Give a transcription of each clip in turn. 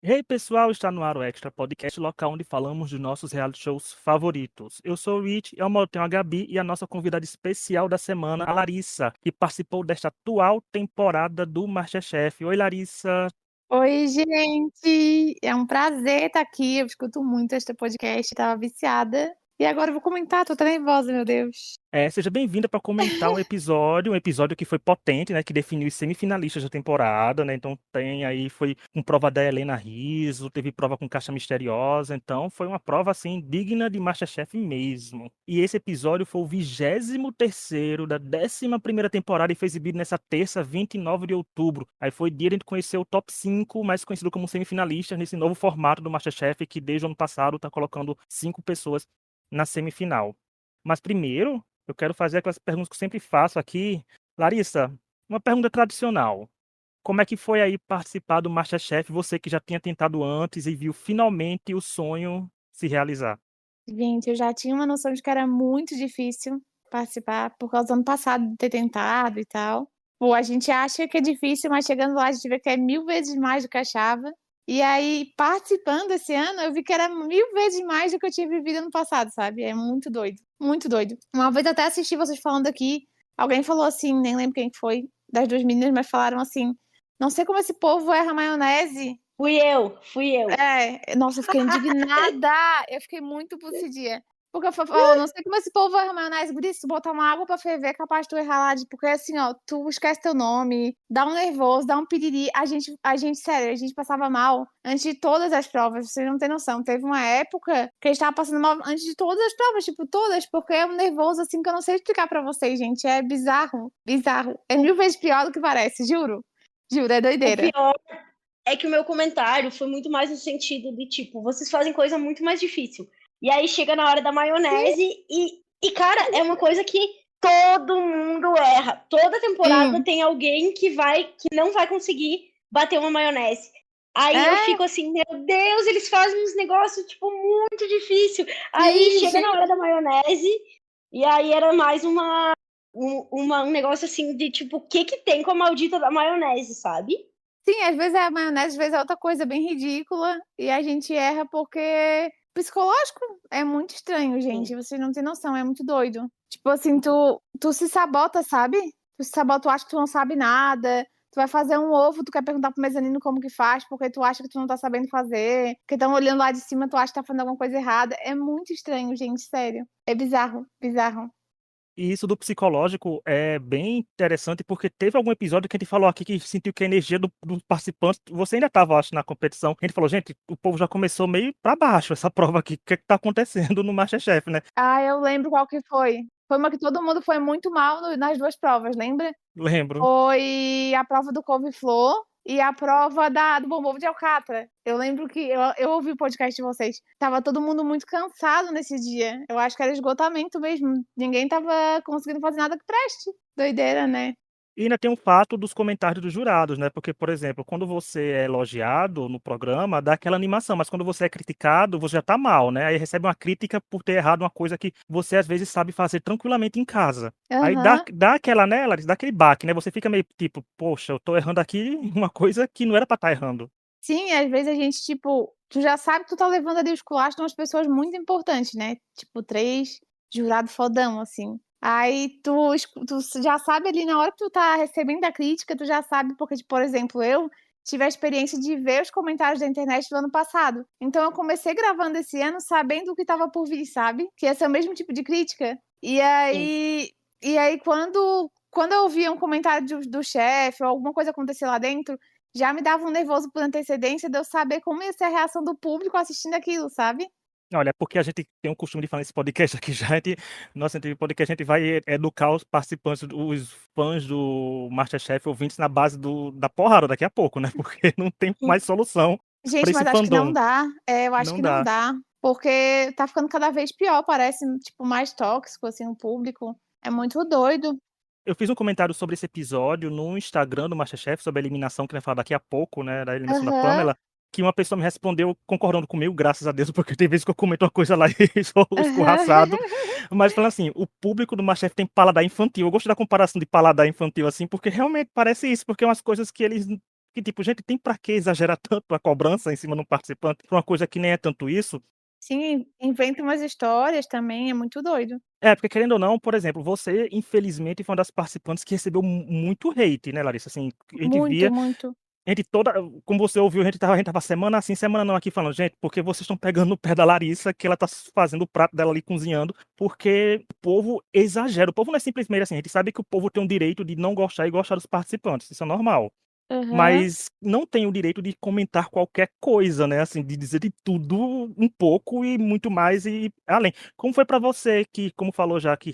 Hey pessoal, está no ar o Extra Podcast, local onde falamos dos nossos reality shows favoritos. Eu sou o Rich, eu tenho a Gabi e a nossa convidada especial da semana, a Larissa, que participou desta atual temporada do MasterChef. Oi, Larissa. Oi, gente! É um prazer estar aqui. Eu escuto muito este podcast, estava viciada. E agora eu vou comentar, tô até nervosa, meu Deus. Seja bem-vinda para comentar um episódio que foi potente, né, que definiu os semifinalistas da temporada, né? Então foi com prova da Helena Rizzo, teve prova com Caixa Misteriosa, então foi uma prova assim digna de MasterChef mesmo. E esse episódio foi o 23º da 11ª temporada e foi exibido nessa terça, 29 de outubro. Aí foi dia de a gente conhecer o top 5, mais conhecido como semifinalistas nesse novo formato do MasterChef que desde o ano passado está colocando 5 pessoas na semifinal. Mas primeiro, eu quero fazer aquelas perguntas que eu sempre faço aqui. Larissa, uma pergunta tradicional. Como é que foi aí participar do MasterChef, você que já tinha tentado antes e viu finalmente o sonho se realizar? Gente, eu já tinha uma noção de que era muito difícil participar por causa do ano passado de ter tentado e tal. Pô, a gente acha que é difícil, mas chegando lá a gente vê que é 1000 vezes mais do que achava. E aí, participando esse ano, eu vi que era 1000 vezes mais do que eu tinha vivido ano passado, sabe? É muito doido, muito doido. Uma vez até assisti vocês falando aqui, alguém falou assim, nem lembro quem foi, das duas meninas, mas falaram assim: não sei como esse povo erra maionese. Fui eu. Nossa, eu fiquei indignada. Eu fiquei muito puta esse dia. Porque eu falo, não sei como esse povo erra maionese. Por isso, botar uma água pra ferver é capaz de tu errar lá. Porque assim, ó, tu esquece teu nome, dá um nervoso, dá um piriri. Sério, a gente passava mal antes de todas as provas. Vocês não têm noção. Teve uma época que a gente tava passando mal antes de todas as provas, tipo, todas. Porque é um nervoso assim que eu não sei explicar pra vocês, gente. É bizarro, bizarro. É 1000 vezes pior do que parece, juro. Juro, é O doideira. pior é que o meu comentário foi muito mais no sentido de, tipo, vocês fazem coisa muito mais difícil. E aí chega na hora da maionese cara, é uma coisa que todo mundo erra. Toda temporada Sim. tem alguém que não vai conseguir bater uma maionese. Aí eu É, fico assim, meu Deus, eles fazem uns negócios, tipo, muito difícil. Aí sim, chega na hora gente. da maionese, e aí era mais um negócio assim de, tipo, o que que tem com a maldita da maionese, sabe? Sim, às vezes é a maionese, às vezes é outra coisa bem ridícula e a gente erra porque psicológico é muito estranho, Sim. gente. Vocês não têm noção, é muito doido. Tipo assim, tu se sabota, sabe? Tu se sabota, tu acha que tu não sabe nada. Tu vai fazer um ovo, tu quer perguntar pro mezanino como que faz, porque tu acha que tu não tá sabendo fazer. Porque estão olhando lá de cima, tu acha que tá fazendo alguma coisa errada. É muito estranho, gente, sério. É bizarro, bizarro. E isso do psicológico é bem interessante porque teve algum episódio que a gente falou aqui que sentiu que a energia do participante. Você ainda estava, acho, na competição. A gente falou, gente, o povo já começou meio pra baixo essa prova aqui. O que é que tá acontecendo no MasterChef, né? Ah, eu lembro qual que foi. Foi uma que todo mundo foi muito mal nas duas provas, lembra? Lembro. Foi a prova do couve-flor e a prova do bombom de alcatra. Eu lembro que eu ouvi o podcast de vocês. Tava todo mundo muito cansado nesse dia. Eu acho que era esgotamento mesmo. Ninguém tava conseguindo fazer nada que preste. Doideira, né? E ainda tem um fato dos comentários dos jurados, né? Porque, por exemplo, quando você é elogiado no programa, dá aquela animação, mas quando você é criticado, você já tá mal, né? Aí recebe uma crítica por ter errado uma coisa que você às vezes sabe fazer tranquilamente em casa. Aí dá, Aham. dá aquela nela, dá aquele baque, né? Você fica meio tipo, poxa, eu tô errando aqui uma coisa que não era pra estar errando. Sim, às vezes a gente, tipo, tu já sabe que tu tá levando ali os culachos de umas pessoas muito importantes, né? Tipo, três jurado fodão, assim. Aí tu já sabe ali na hora que tu tá recebendo a crítica, tu já sabe, porque, tipo, por exemplo, eu tive a experiência de ver os comentários da internet do ano passado. Então eu comecei gravando esse ano sabendo o que tava por vir, sabe? Que ia ser o mesmo tipo de crítica. E Sim. aí, quando eu via um comentário do chefe ou alguma coisa acontecer lá dentro, já me dava um nervoso por antecedência de eu saber como ia ser a reação do público assistindo aquilo, sabe? Olha, porque a gente tem um costume de falar nesse podcast aqui já, nossa, entre podcast a gente vai educar os participantes, os fãs do MasterChef ouvintes na base da porrada daqui a pouco, né? Porque não tem mais solução para Gente, esse mas acho que não fandom. dá. Eu acho Não que não dá. dá. Porque tá ficando cada vez pior, parece, tipo, mais tóxico, assim, o público. É muito doido. Eu fiz um comentário sobre esse episódio no Instagram do MasterChef, sobre a eliminação, que vai falar daqui a pouco, né? Da eliminação da Aham, Pamela. Que uma pessoa me respondeu concordando comigo, graças a Deus, porque tem vezes que eu comento uma coisa lá e sou aham. escorraçado. Mas falando assim, o público do MasterChef tem paladar infantil. Eu gosto da comparação de paladar infantil, assim, porque realmente parece isso, porque é umas coisas que eles Que tipo, gente, tem pra que exagerar tanto a cobrança em cima de um participante pra uma coisa que nem é tanto isso? Sim, inventa umas histórias também, é muito doido. É, porque querendo ou não, por exemplo, você infelizmente foi uma das participantes que recebeu muito hate, né, Larissa? Assim, a gente Muito, via, muito. a gente toda como você ouviu, a gente tava semana assim, semana não aqui falando: "Gente, porque vocês estão pegando no pé da Larissa, que ela tá fazendo o prato dela ali, cozinhando", porque o povo exagera. O povo não é simplesmente assim, a gente sabe que o povo tem o direito de não gostar e gostar dos participantes, isso é normal. Aham, Mas não tem o direito de comentar qualquer coisa, né, assim, de dizer de tudo um pouco e muito mais e além. Como foi pra você que, como falou já que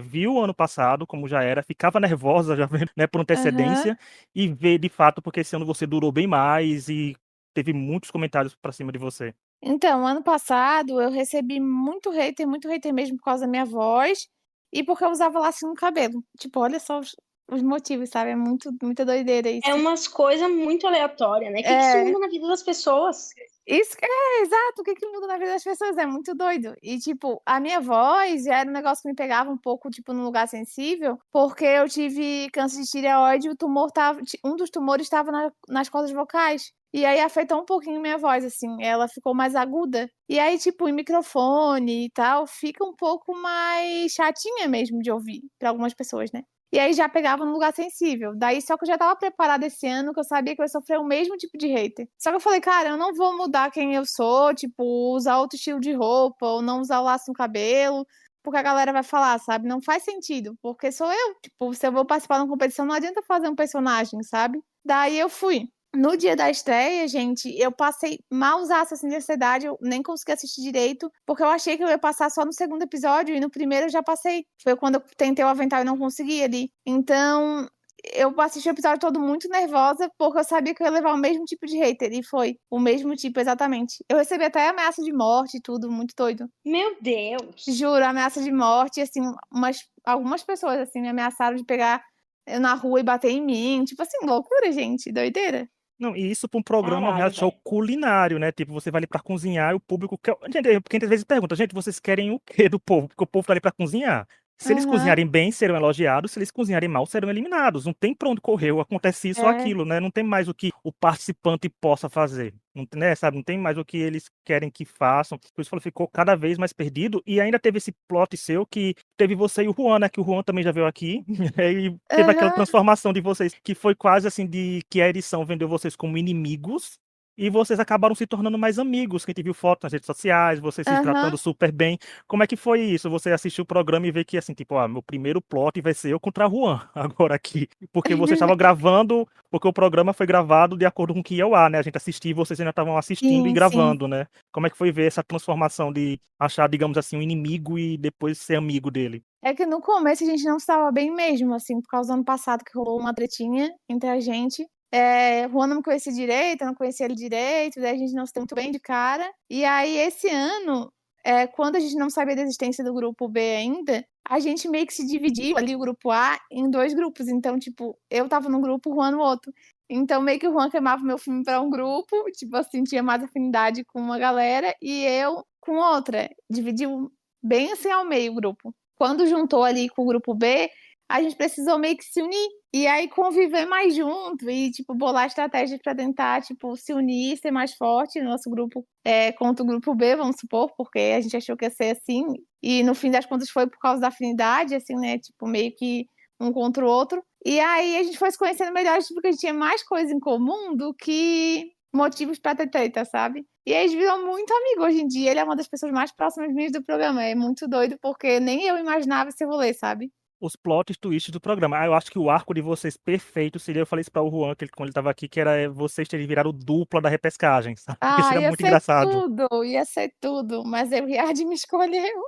viu ano passado como já era, ficava nervosa já vendo, né, por aham. antecedência, e ver de fato, porque esse ano você durou bem mais e teve muitos comentários pra cima de você? Então, ano passado eu recebi muito hater mesmo por causa da minha voz e porque eu usava laço no cabelo. Tipo, olha só os motivos, sabe? É muita doideira É isso. umas coisas muito aleatórias, né? O que que isso É, muda na vida das pessoas? isso que é exato, o que que muda na vida das pessoas, é muito doido. E, tipo, a minha voz era um negócio que me pegava um pouco, tipo, num lugar sensível, porque eu tive câncer de tireoide, o tumor tava, um dos tumores estava nas cordas vocais. E aí afetou um pouquinho minha voz, assim, ela ficou mais aguda. E aí, tipo, em microfone e tal, fica um pouco mais chatinha mesmo de ouvir para algumas pessoas, né? E aí já pegava num lugar sensível. Daí só que eu já estava preparada esse ano, que eu sabia que eu ia sofrer o mesmo tipo de hater. Só que eu falei, cara, eu não vou mudar quem eu sou, tipo, usar outro estilo de roupa, ou não usar o laço no cabelo, porque a galera vai falar, sabe? Não faz sentido, porque sou eu. Tipo, se eu vou participar de uma competição, não adianta fazer um personagem, sabe? Daí eu fui. No dia da estreia, gente, eu passei malzaço assim de ansiedade, eu nem consegui assistir direito, porque eu achei que eu ia passar só no segundo episódio e no primeiro eu já passei. Foi quando eu tentei o avental e não consegui ali. Então, eu assisti o episódio todo muito nervosa, porque eu sabia que eu ia levar o mesmo tipo de hater, e foi o mesmo tipo exatamente. Eu recebi até ameaça de morte e tudo, muito doido. Meu Deus! Juro, ameaça de morte, e assim, algumas pessoas assim me ameaçaram de pegar eu na rua e bater em mim, tipo assim, loucura, gente, doideira. Não, e isso pra um programa, um Caralho, reality show velho. culinário, né, tipo, você vai ali pra cozinhar e o público quer gente, porque às vezes pergunta: "Gente, vocês querem o quê do povo?" Porque o povo tá ali pra cozinhar. Se eles Aham, cozinharem bem, serão elogiados, se eles cozinharem mal, serão eliminados, não tem pra onde correr, ou acontece isso ou é. aquilo, né, não tem mais o que o participante possa fazer, não tem, né, sabe, não tem mais o que eles querem que façam, por isso falou, ficou cada vez mais perdido, e ainda teve esse plot seu que teve você e o Juan, né, que o Juan também já veio aqui, e teve aquela Aham, transformação de vocês, que foi quase assim de que a edição vendeu vocês como inimigos, e vocês acabaram se tornando mais amigos, que a gente viu foto nas redes sociais, vocês se tratando aham. super bem. Como é que foi isso? Você assistiu o programa e vê que assim, tipo, meu primeiro plot vai ser eu contra Juan agora aqui, porque vocês estavam gravando, porque o programa foi gravado de acordo com o que ia ao ar, né, a gente assistia e vocês ainda estavam assistindo e Sim, sim. gravando, né. Como é que foi ver essa transformação de achar, digamos assim, um inimigo e depois ser amigo dele? É que no começo a gente não estava bem mesmo, assim, por causa do ano passado que rolou uma tretinha entre a gente. Juan não me conhecia direito, eu não conhecia ele direito, daí a gente não se deu muito bem de cara. E aí, esse ano, quando a gente não sabia da existência do grupo B ainda, a gente meio que se dividiu ali, o grupo A, em 2 grupos. Então, tipo, eu estava num grupo, o Juan no outro. Então, meio que o Juan queimava o meu filme para um grupo, tipo assim, tinha mais afinidade com uma galera, e eu com outra. Dividiu bem assim ao meio o grupo. Quando juntou ali com o grupo B, a gente precisou meio que se unir. E aí conviver mais junto e, tipo, bolar estratégias para tentar, tipo, se unir, ser mais forte no nosso grupo contra o grupo B, vamos supor, porque a gente achou que ia ser assim. E no fim das contas foi por causa da afinidade, assim, né? Tipo, meio que um contra o outro. E aí a gente foi se conhecendo melhor, tipo, porque a gente tinha mais coisa em comum do que motivos pra ter treta, sabe? E aí a gente virou muito amigo hoje em dia. Ele é uma das pessoas mais próximas minhas do programa. É muito doido, porque nem eu imaginava esse rolê, sabe? Os plot twists do programa. Eu acho que o arco de vocês perfeito seria, eu falei isso pra o Juan, que quando ele estava aqui, que era vocês terem virado dupla da repescagem, sabe, porque Ah, seria muito engraçado. ia ser tudo, mas aí o Riad me escolheu.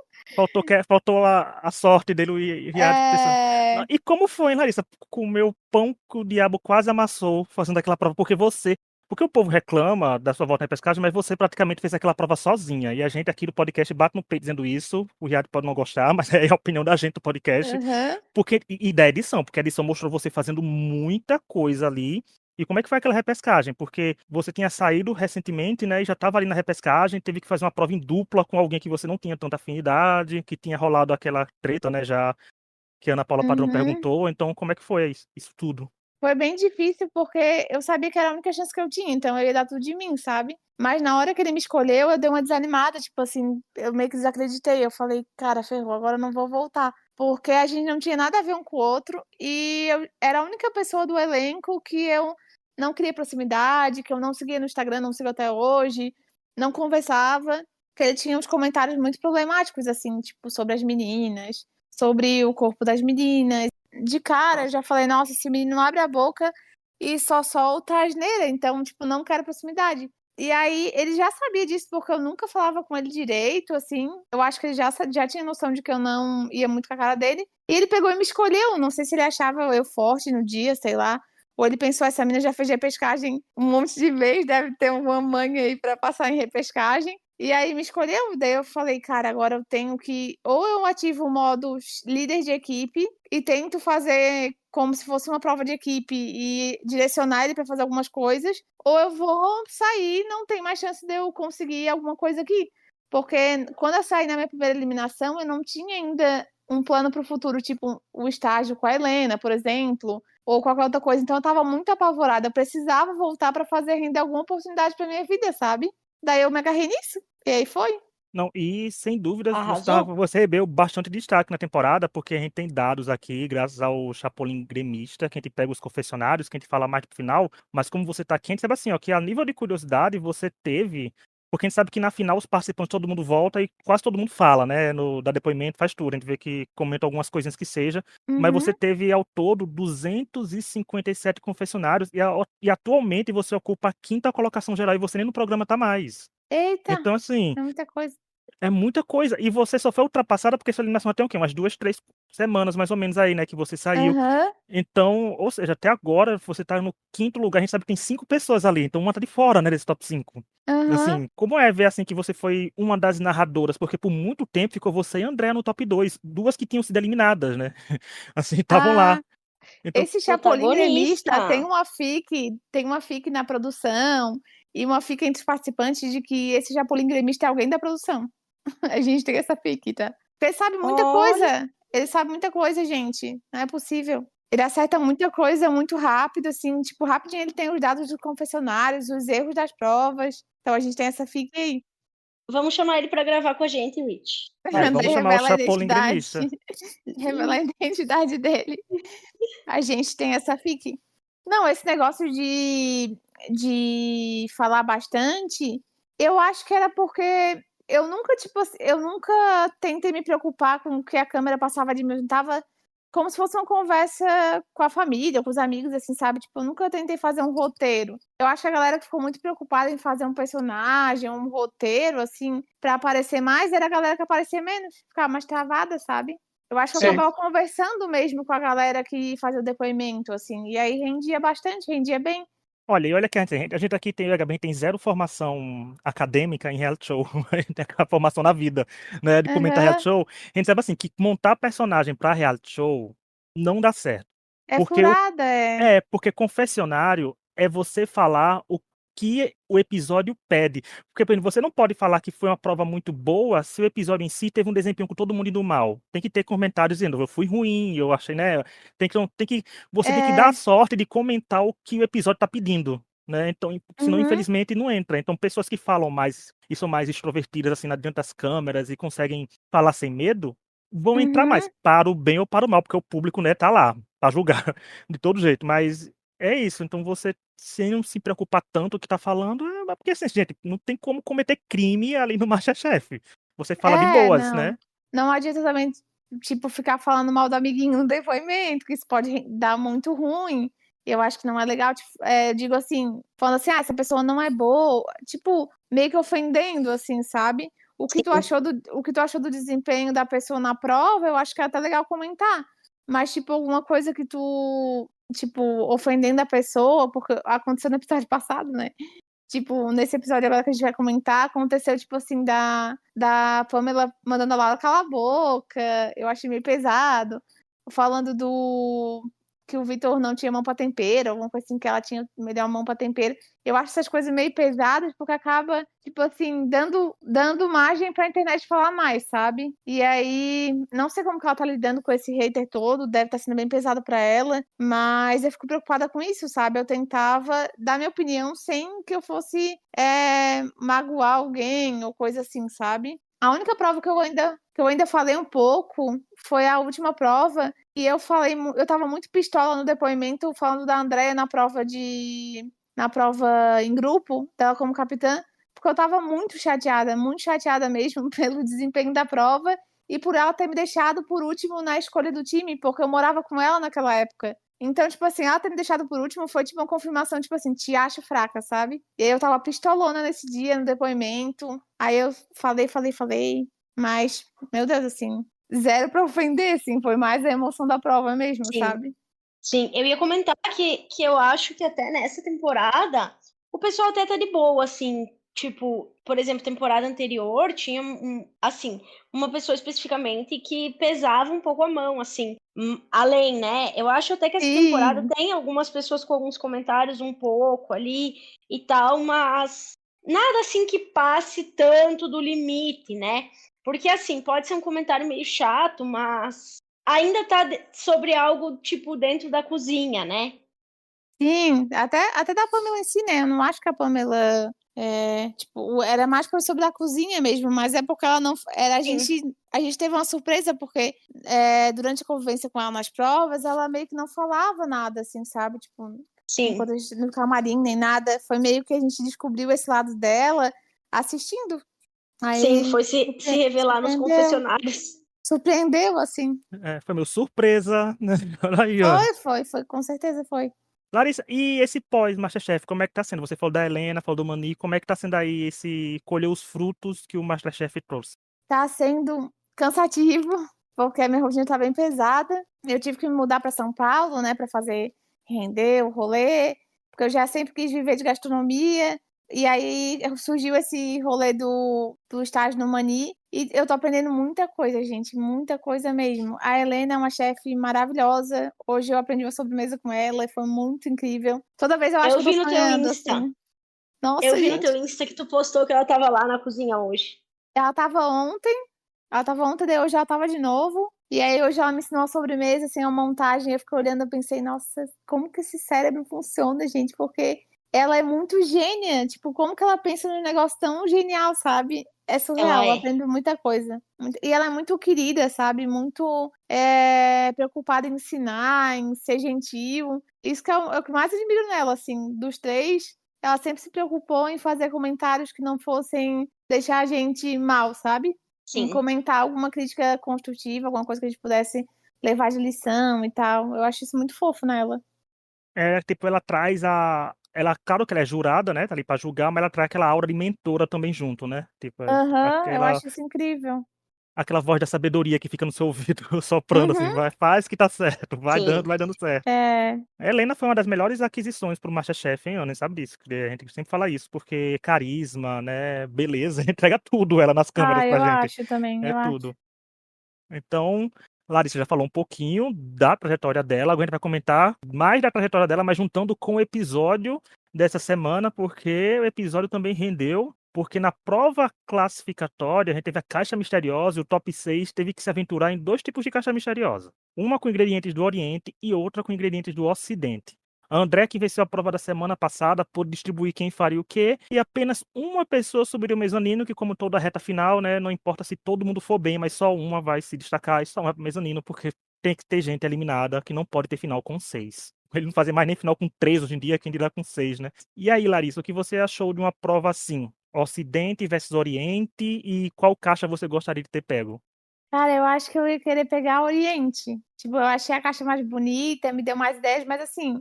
Faltou a sorte dele, o Riad pensando. É... E como foi, hein, Larissa, comer o pão que o diabo quase amassou fazendo aquela prova? Porque o povo reclama da sua volta na pescagem, mas você praticamente fez aquela prova sozinha. E a gente aqui do podcast bate no peito dizendo isso. O Riad pode não gostar, mas é a opinião da gente do podcast. Aham. E da edição, porque a edição mostrou você fazendo muita coisa ali. E como é que foi aquela repescagem? Porque você tinha saído recentemente, né, e já estava ali na repescagem, teve que fazer uma prova em dupla com alguém que você não tinha tanta afinidade, que tinha rolado aquela treta, né, já que a Ana Paula Padrão Uhum. perguntou. Então, como é que foi isso tudo? Foi bem difícil, porque eu sabia que era a única chance que eu tinha, então eu ia dar tudo de mim, sabe? Mas na hora que ele me escolheu, eu dei uma desanimada, tipo assim, eu meio que desacreditei. Eu falei, cara, ferrou, agora eu não vou voltar. Porque a gente não tinha nada a ver um com o outro, e eu era a única pessoa do elenco que eu não queria proximidade, que eu não seguia no Instagram, não sigo até hoje, não conversava, porque ele tinha uns comentários muito problemáticos, assim, tipo, sobre as meninas, sobre o corpo das meninas. De cara, eu já falei, nossa, esse menino abre a boca e só solta asneira, então, tipo, não quero proximidade. E aí, ele já sabia disso, porque eu nunca falava com ele direito, assim. Eu acho que ele já tinha noção de que eu não ia muito com a cara dele. E ele pegou e me escolheu. Não sei se ele achava eu forte no dia, sei lá. Ou ele pensou, essa menina já fez repescagem um monte de vezes, deve ter uma mãe aí pra passar em repescagem. E aí me escolheu, daí eu falei, cara, agora eu tenho que. Ou eu ativo o modo líder de equipe e tento fazer como se fosse uma prova de equipe e direcionar ele para fazer algumas coisas, ou eu vou sair, não tem mais chance de eu conseguir alguma coisa aqui. Porque quando eu saí na minha primeira eliminação, eu não tinha ainda um plano para o futuro, tipo o estágio com a Helena, por exemplo, ou qualquer outra coisa. Então eu estava muito apavorada, eu precisava voltar para fazer render alguma oportunidade para minha vida, sabe? Daí eu me agarrei nisso, e aí foi. Não, e sem dúvidas Arrasou. você recebeu bastante destaque na temporada, porque a gente tem dados aqui, graças ao Chapolin Gremista, que a gente pega os confessionários, que a gente fala mais pro final, mas como você tá aqui, a gente sabe assim, ó, que a nível de curiosidade você teve, porque a gente sabe que na final os participantes, todo mundo volta e quase todo mundo fala, né, dá depoimento, faz tudo, a gente vê que comenta algumas coisinhas que seja, mas Uhum. você teve ao todo 257 confessionários e atualmente você ocupa a quinta colocação geral e você nem no programa tá mais. Eita, Então, assim, é muita coisa. é muita coisa. E você só foi ultrapassada porque sua eliminação já tem o quê? Umas 2, 3 semanas mais ou menos aí, né, que você saiu. Aham, Então, ou seja, até agora você tá no quinto lugar, a gente sabe que tem 5 pessoas ali, então uma tá de fora, né, desse top 5. aham. Assim, como é ver assim que você foi uma das narradoras, porque por muito tempo ficou você e a Andréa no top 2, duas que tinham sido eliminadas, né? Assim, estavam lá. Ah, Então, esse Chapolin Gremista Protagonista. tem uma fic na produção e uma fic entre os participantes de que esse Chapolin Gremista é alguém da produção. A gente tem essa fic, tá? Porque ele sabe muita Olha, coisa. Ele sabe muita coisa, gente. Não é possível. Ele acerta muita coisa muito rápido, assim, tipo, rapidinho ele tem os dados dos confessionários, os erros das provas. Então a gente tem essa fic aí. vamos chamar ele pra gravar com a gente, Rich. Vai Daí vamos ser. chamar o revela a Chapolin identidade. Gremista. Revela a identidade dele. A gente tem essa fic. Não, esse negócio de falar bastante, eu acho que era porque eu nunca, tipo, eu nunca tentei me preocupar com o que a câmera passava de mim. Eu tava como se fosse uma conversa com a família, com os amigos, assim, sabe? Tipo, eu nunca tentei fazer um roteiro. Eu acho que a galera que ficou muito preocupada em fazer um personagem, um roteiro, assim, pra aparecer mais, era a galera que aparecia menos, ficava mais travada, sabe? Eu acho que eu Sim. acabava conversando mesmo com a galera que fazia o depoimento, assim, e aí rendia bastante, rendia bem. Olha, e olha que a gente aqui tem, a gente tem zero formação acadêmica em reality show, a gente tem a formação na vida, né, de comentar reality Aham. show. A gente sabe assim, que montar personagem pra reality show não dá certo. É Porque furada, é. porque confessionário é você falar o que o episódio pede. Porque, por exemplo, você não pode falar que foi uma prova muito boa se o episódio em si teve um desempenho com todo mundo indo mal. Tem que ter comentários dizendo, eu fui ruim, eu achei, né? Você tem que dar a É. sorte de comentar o que o episódio tá pedindo. Né? Então, senão, Uhum, infelizmente, não entra. Então, pessoas que falam mais e são mais extrovertidas, assim, na diante das câmeras e conseguem falar sem medo, vão entrar mais, uhum. para o bem ou para o mal, porque o público, né, tá lá, pra julgar de todo jeito, mas é isso. Então você, sem não se preocupar tanto com o que tá falando, porque assim, gente, não tem como cometer crime ali no MasterChef. Você fala de É, boas, não. né? Não adianta também, tipo, ficar falando mal do amiguinho no depoimento, que isso pode dar muito ruim. Eu acho que não é legal, tipo, digo assim, falando assim, ah, essa pessoa não é boa, tipo, meio que ofendendo, assim, sabe? Sim. O que tu achou do desempenho da pessoa na prova, eu acho que é até legal comentar. Mas, tipo, alguma coisa que tu, tipo, ofendendo a pessoa, porque aconteceu no episódio passado, né? Tipo, nesse episódio agora que a gente vai comentar, aconteceu, tipo assim, da Pamela mandando a Laura calar a boca. Eu achei meio pesado. Falando que o Vitor não tinha mão pra tempero, alguma coisa assim, que ela tinha melhor mão pra tempero. Eu acho essas coisas meio pesadas, porque acaba, tipo assim, dando margem pra internet falar mais, sabe? E aí, não sei como que ela tá lidando com esse hater todo, deve estar sendo bem pesado pra ela, mas eu fico preocupada com isso, sabe? Eu tentava dar minha opinião sem que eu fosse magoar alguém ou coisa assim, sabe? A única prova que eu ainda falei um pouco foi a última prova, e eu tava muito pistola no depoimento falando da Andréia na prova em grupo, dela como capitã, porque eu tava muito chateada mesmo pelo desempenho da prova e por ela ter me deixado por último na escolha do time, porque eu morava com ela naquela época. Então, tipo assim, ela ter me deixado por último foi tipo uma confirmação, tipo assim, te acho fraca, sabe? E aí eu tava pistolona nesse dia, no depoimento. Aí eu falei. Mas, meu Deus, assim, zero pra ofender, assim, foi mais a emoção da prova mesmo, Sim. sabe? Sim, eu ia comentar que eu acho que até nessa temporada o pessoal até tá de boa, assim, tipo, por exemplo, temporada anterior tinha assim, uma pessoa especificamente que pesava um pouco a mão, assim, além, né? Eu acho até que essa temporada Sim, tem algumas pessoas com alguns comentários um pouco ali e tal, mas nada assim que passe tanto do limite, né? Porque assim, pode ser um comentário meio chato, mas ainda tá sobre algo, tipo, dentro da cozinha, né? sim, até da Pamela em si, né? Eu não acho que a Pamela tipo, era mais sobre a cozinha mesmo, mas é porque ela não. Sim, A gente teve uma surpresa, porque durante a convivência com ela nas provas, ela meio que não falava nada, assim, sabe? Tipo, sim. enquanto a gente no camarim, nem nada. Foi meio que a gente descobriu esse lado dela assistindo. Sim, Aí foi se revelar nos confessionários. surpreendeu, assim. Foi meio surpresa, né? Olha aí, ó. Foi, com certeza foi. Larissa, e esse pós-Masterchef, como é que tá sendo? Você falou da Helena, falou do Mani, como é que tá sendo aí esse colher os frutos que o Masterchef trouxe? Tá sendo cansativo, porque a minha rotina tá bem pesada. Eu tive que me mudar para São Paulo, né, para fazer render o rolê, porque eu já sempre quis viver de gastronomia. E aí surgiu esse rolê do estágio no Mani, e eu tô aprendendo muita coisa, gente, muita coisa mesmo. A Helena é uma chefe maravilhosa. Hoje eu aprendi uma sobremesa com ela e foi muito incrível. Toda vez eu acho Eu que eu vi tô no teu sonhando, Insta. assim. Eu Nossa, vi no teu gente, Insta que tu postou que ela tava lá na cozinha hoje. ela tava ontem. Ela tava ontem, daí hoje ela tava de novo. E aí hoje ela me ensinou a sobremesa, assim, uma montagem. Eu fiquei olhando e pensei, nossa, como que esse cérebro funciona, gente? Porque ela é muito gênia. Tipo, como que ela pensa num negócio tão genial, sabe? É Ela surreal, eu é. aprendo muita coisa. E ela é muito querida, sabe? Muito preocupada em ensinar, em ser gentil. Isso que é o que mais admiro nela, assim, dos três. Ela sempre se preocupou em fazer comentários que não fossem deixar a gente mal, sabe? Em Sim. comentar alguma crítica construtiva, alguma coisa que a gente pudesse levar de lição e tal. Eu acho isso muito fofo nela. Tipo, ela traz claro que ela é jurada, né? Tá ali pra julgar, mas ela traz aquela aura de mentora também junto, né? Tipo, Aham, eu acho isso incrível. aquela voz da sabedoria que fica no seu ouvido soprando assim, Uhum, vai, faz que tá certo, Sim. vai dando certo. é, A Helena foi uma das melhores aquisições pro MasterChef, hein, Ana? Sabe disso? Que a gente sempre fala isso, porque carisma, né? Beleza, entrega tudo ela nas câmeras pra eu gente. acho também, É eu acho. tudo. Então, Larissa já falou um pouquinho da trajetória dela. Agora a gente vai comentar mais da trajetória dela, mas juntando com o episódio dessa semana, porque o episódio também rendeu. Porque na prova classificatória, a gente teve a caixa misteriosa e o top 6 teve que se aventurar em dois tipos de caixa misteriosa. Uma com ingredientes do Oriente e outra com ingredientes do Ocidente. A André, que venceu a prova da semana passada, pôde distribuir quem faria o quê, e apenas uma pessoa subiria o mezanino, que como toda reta final, né, não importa se todo mundo for bem, mas só uma vai se destacar e só uma pro mezanino, porque tem que ter gente eliminada que não pode ter final com 6. Ele não fazer mais nem final com 3 hoje em dia, quem dirá com 6, né? E aí, Larissa, o que você achou de uma prova assim? Ocidente versus Oriente, e qual caixa você gostaria de ter pego? Cara, eu acho que eu ia querer pegar o Oriente. Tipo, eu achei a caixa mais bonita, me deu mais ideias, mas assim,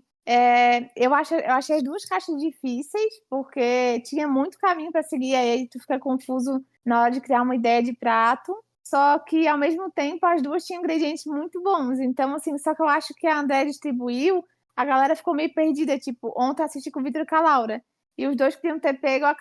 eu achei as duas caixas difíceis, porque tinha muito caminho para seguir, aí tu fica confuso na hora de criar uma ideia de prato. Só que, ao mesmo tempo, as duas tinham ingredientes muito bons. Então, assim, só que eu acho que a André distribuiu, a galera ficou meio perdida. Tipo, ontem eu assisti com o Vitor e com a Laura. E os dois queriam ter pego a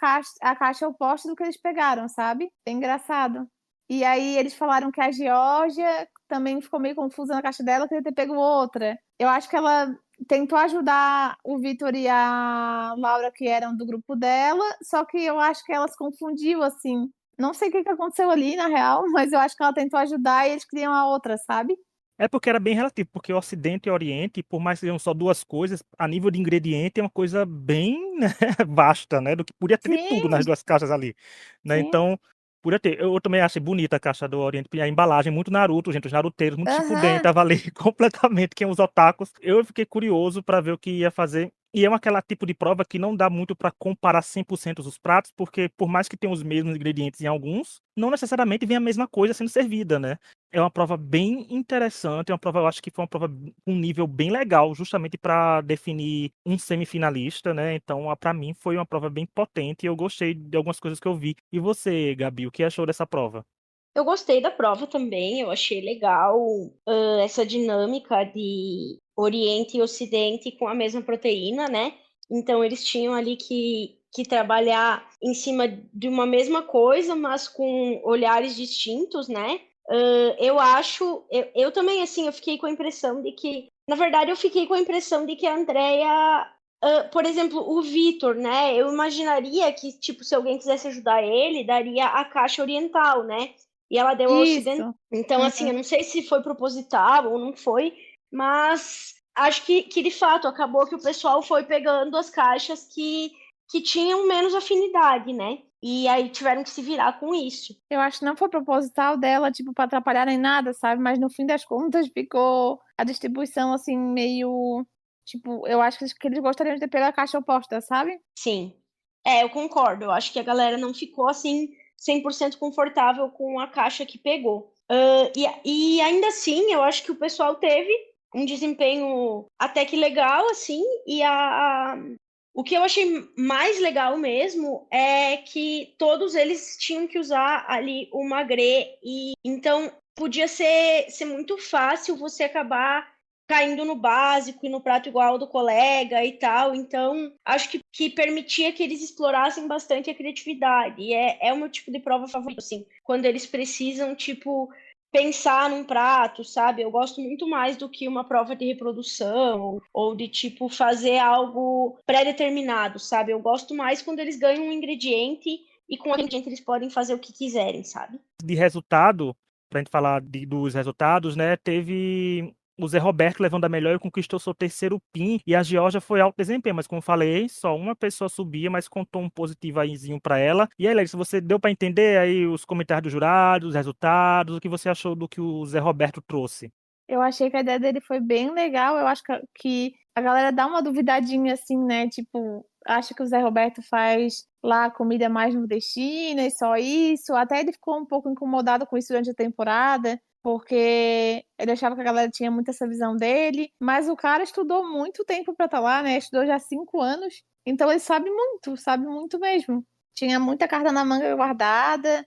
caixa oposta do que eles pegaram, sabe? Bem engraçado. E aí eles falaram que a Geórgia também ficou meio confusa na caixa dela, queria ter pego outra. Eu acho que ela tentou ajudar o Vitor e a Laura, que eram do grupo dela, só que eu acho que ela se confundiu, assim. Não sei o que aconteceu ali, na real, mas eu acho que ela tentou ajudar e eles queriam a outra, sabe? É porque era bem relativo, porque o Ocidente e o Oriente, por mais que sejam só duas coisas, a nível de ingrediente é uma coisa bem, né, vasta, né? Do que podia ter de tudo nas Sim, duas caixas ali, né? sim. Então, podia ter. Eu também achei bonita a caixa do Oriente, a embalagem muito Naruto, gente, os naruteiros, muito Shippuden, Aham. tava ali completamente, quem os otakus. Eu fiquei curioso para ver o que ia fazer. E é aquela tipo de prova que não dá muito para comparar 100% os pratos, porque por mais que tenham os mesmos ingredientes em alguns, não necessariamente vem a mesma coisa sendo servida, né? É uma prova bem interessante, é uma prova, eu acho que foi uma prova com um nível bem legal, justamente para definir um semifinalista, né? Então, para mim foi uma prova bem potente e eu gostei de algumas coisas que eu vi. E você, Gabi, o que achou dessa prova? Eu gostei da prova também, eu achei legal essa dinâmica de Oriente e Ocidente com a mesma proteína, né? Então eles tinham ali que trabalhar em cima de uma mesma coisa, mas com olhares distintos, né? Eu acho, eu também, assim, eu fiquei com a impressão de que, na verdade, eu fiquei com a impressão de que a Andrea, por exemplo, o Vitor, né? Eu imaginaria que, tipo, se alguém quisesse ajudar ele, daria a caixa oriental, né? E ela deu ao ocidental. Isso. Então, assim, eu Uhum. não sei se foi proposital ou não foi, mas acho que de fato acabou que o pessoal foi pegando as caixas que tinham menos afinidade, né? E aí tiveram que se virar com isso. Eu acho que não foi proposital dela, tipo, para atrapalhar nem nada, sabe? Mas no fim das contas ficou a distribuição, assim, meio. Tipo, eu acho que eles gostariam de ter pego a caixa oposta, sabe? Sim. É, eu concordo. Eu acho que a galera não ficou assim 100% confortável com a caixa que pegou. E ainda assim, eu acho que o pessoal teve um desempenho até que legal, assim, e o que eu achei mais legal mesmo é que todos eles tinham que usar ali o magre, e então podia ser muito fácil você acabar caindo no básico e no prato igual do colega e tal. Então, acho que permitia que eles explorassem bastante a criatividade. E é o meu tipo de prova favorito, assim, quando eles precisam, tipo, pensar num prato, sabe? Eu gosto muito mais do que uma prova de reprodução ou de, tipo, fazer algo pré-determinado, sabe? Eu gosto mais quando eles ganham um ingrediente e com o ingrediente eles podem fazer o que quiserem, sabe? De resultado, pra gente falar dos resultados, né? Teve o Zé Roberto levando a melhor e conquistou seu terceiro PIN. E a Georgia foi alto desempenho, mas como eu falei, só uma pessoa subia, mas contou um positivo aízinho pra ela. E aí, Lex, você deu pra entender aí os comentários dos jurados, os resultados, o que você achou do que o Zé Roberto trouxe? Eu achei que a ideia dele foi bem legal. Eu acho que a galera dá uma duvidadinha, assim, né? Tipo, acha que o Zé Roberto faz lá comida mais nordestina e só isso. Até ele ficou um pouco incomodado com isso durante a temporada, porque ele achava que a galera tinha muito essa visão dele. Mas o cara estudou muito tempo pra estar lá, né? Estudou já 5 anos. Então ele sabe muito mesmo. Tinha muita carta na manga guardada,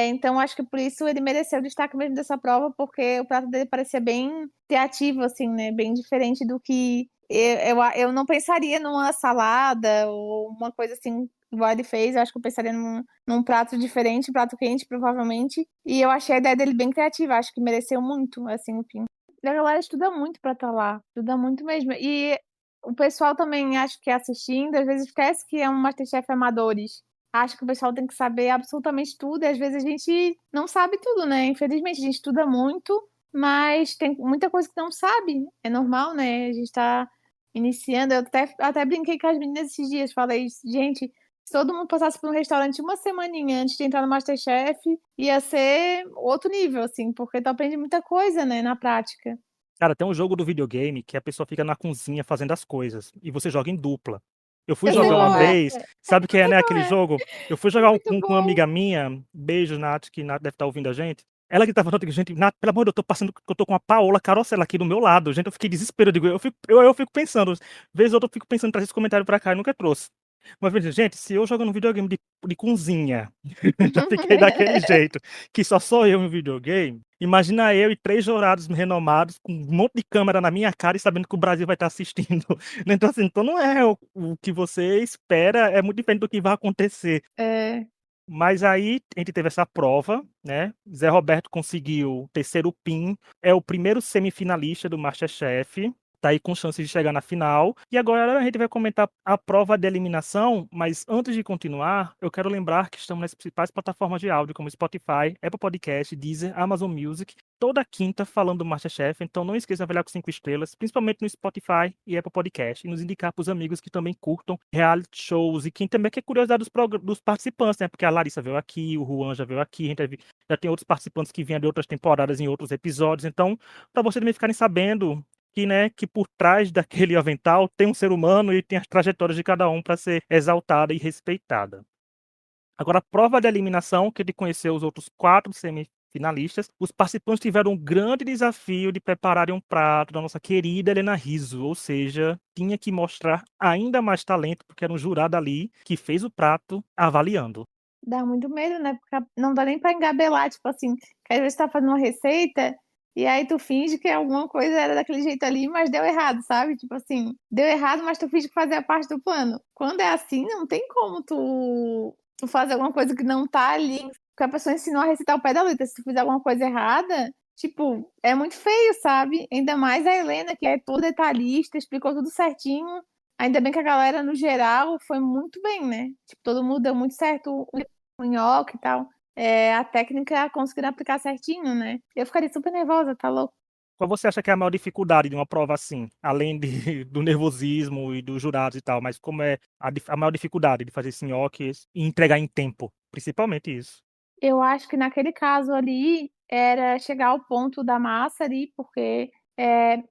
então acho que por isso ele mereceu o destaque mesmo dessa prova, porque o prato dele parecia bem criativo, assim, né? Bem diferente do que eu não pensaria numa salada ou uma coisa assim, igual ele fez. Eu acho que eu pensaria num prato diferente, prato quente, provavelmente. E eu achei a ideia dele bem criativa, acho que mereceu muito, assim, o fim. E a galera estuda muito pra estar lá, estuda muito mesmo. E o pessoal também, acho que assistindo, às vezes esquece que é um MasterChef amadores. Acho que o pessoal tem que saber absolutamente tudo, e às vezes a gente não sabe tudo, né? Infelizmente, a gente estuda muito, mas tem muita coisa que não sabe. É normal, né? A gente tá iniciando. Eu até brinquei com as meninas esses dias, falei, gente, se todo mundo passasse por um restaurante uma semaninha antes de entrar no MasterChef, ia ser outro nível, assim, porque tu aprende muita coisa, né, na prática. Cara, tem um jogo do videogame que a pessoa fica na cozinha fazendo as coisas e você joga em dupla. Eu fui Eu sei jogar uma qual é, vez, sabe o que é, sei né, qual aquele é. jogo? Eu fui É jogar muito com uma bom. amiga minha, beijo, Nath, que Nath deve estar ouvindo a gente. Ela que tava falando, gente, Nath, pelo amor de Deus, eu tô passando, eu tô com a Paola Carosella aqui do meu lado. Gente, eu fiquei desesperado, eu fico pensando, vez ou outra eu fico pensando em trazer esse comentário pra cá e nunca trouxe. Mas, gente, se eu jogo no videogame de cozinha, já fiquei daquele jeito, que só sou eu em videogame, imagina eu e 3 jurados renomados, com um monte de câmera na minha cara e sabendo que o Brasil vai estar assistindo. Então não é o que você espera, é muito diferente do que vai acontecer. É. Mas aí a gente teve essa prova, né? Zé Roberto conseguiu o terceiro PIN, é o primeiro semifinalista do MasterChef, tá aí com chances de chegar na final. E agora a gente vai comentar a prova de eliminação, mas antes de continuar, eu quero lembrar que estamos nas principais plataformas de áudio, como Spotify, Apple Podcast, Deezer, Amazon Music, toda quinta falando do MasterChef, então não esqueça de avaliar com 5 estrelas, principalmente no Spotify e Apple Podcast, e nos indicar para os amigos que também curtam reality shows e quem também quer curiosidade dos participantes, né? Porque a Larissa veio aqui, o Juan já veio aqui, a gente já tem outros participantes que vinham de outras temporadas em outros episódios, então, para vocês também ficarem sabendo que, né, que por trás daquele avental tem um ser humano e tem as trajetórias de cada um para ser exaltada e respeitada. Agora, a prova de eliminação, que ele conheceu os outros 4 semifinalistas, os participantes tiveram um grande desafio de prepararem um prato da nossa querida Helena Rizzo, ou seja, tinha que mostrar ainda mais talento, porque era um jurado ali que fez o prato avaliando. Dá muito medo, né? Porque não dá nem pra engabelar, tipo assim, que às vezes tá fazendo uma receita e aí tu finge que alguma coisa era daquele jeito ali, mas deu errado, sabe? Tipo assim, deu errado, mas tu finge que fazia parte do plano. Quando é assim, não tem como tu fazer alguma coisa que não tá ali, porque a pessoa ensinou a recitar o pé da letra. Se tu fizer alguma coisa errada, tipo, é muito feio, sabe? Ainda mais a Helena, que é toda detalhista, explicou tudo certinho. Ainda bem que a galera, no geral, foi muito bem, né? Tipo, todo mundo deu muito certo o nhoque e tal. É, a técnica conseguindo aplicar certinho, né? Eu ficaria super nervosa, tá louco? Qual você acha que é a maior dificuldade de uma prova assim? Além do nervosismo e dos jurados e tal, mas como é a maior dificuldade de fazer esse nhoque e entregar em tempo? Principalmente isso. Eu acho que naquele caso ali era chegar ao ponto da massa ali, porque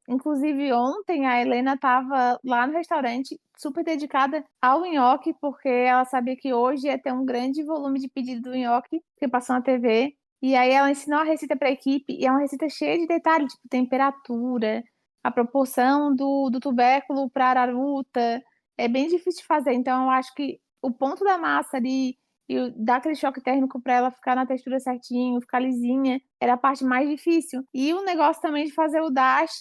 inclusive ontem a Helena estava lá no restaurante super dedicada ao nhoque, porque ela sabia que hoje ia ter um grande volume de pedido do nhoque que passou na TV. E aí ela ensinou a receita para a equipe, e é uma receita cheia de detalhes, tipo temperatura, a proporção do tubérculo para a araruta. É bem difícil de fazer, então eu acho que o ponto da massa ali e dar aquele choque térmico para ela ficar na textura certinho, ficar lisinha, era a parte mais difícil. E o negócio também de fazer o dash,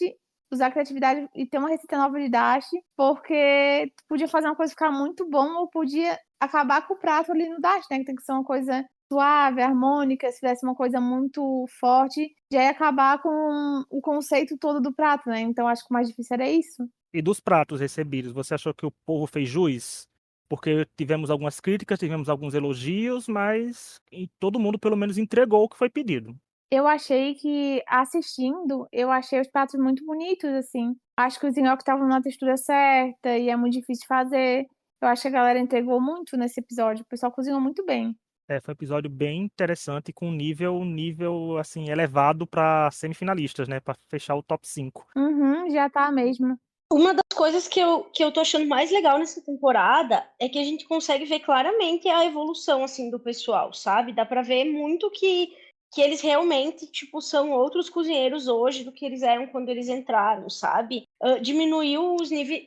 usar a criatividade e ter uma receita nova de dash, porque tu podia fazer uma coisa ficar muito bom ou podia acabar com o prato ali no dash, né? Que tem que ser uma coisa suave, harmônica, se fizesse uma coisa muito forte, já ia acabar com o conceito todo do prato, né? Então acho que o mais difícil era isso. E dos pratos recebidos, você achou que o povo fez jus? Porque tivemos algumas críticas, tivemos alguns elogios, mas todo mundo pelo menos entregou o que foi pedido. Eu achei que, assistindo, eu achei os pratos muito bonitos, assim. Acho que os nhoques estavam na textura certa e é muito difícil de fazer. Eu acho que a galera entregou muito nesse episódio. O pessoal cozinhou muito bem. Foi um episódio bem interessante, com um nível assim, elevado para semifinalistas, né? Para fechar o top 5. Uhum, já tá mesmo. Uma das coisas que eu tô achando mais legal nessa temporada é que a gente consegue ver claramente a evolução, assim, do pessoal, sabe? Dá pra ver muito que eles realmente, tipo, são outros cozinheiros hoje do que eles eram quando eles entraram, sabe? Diminuiu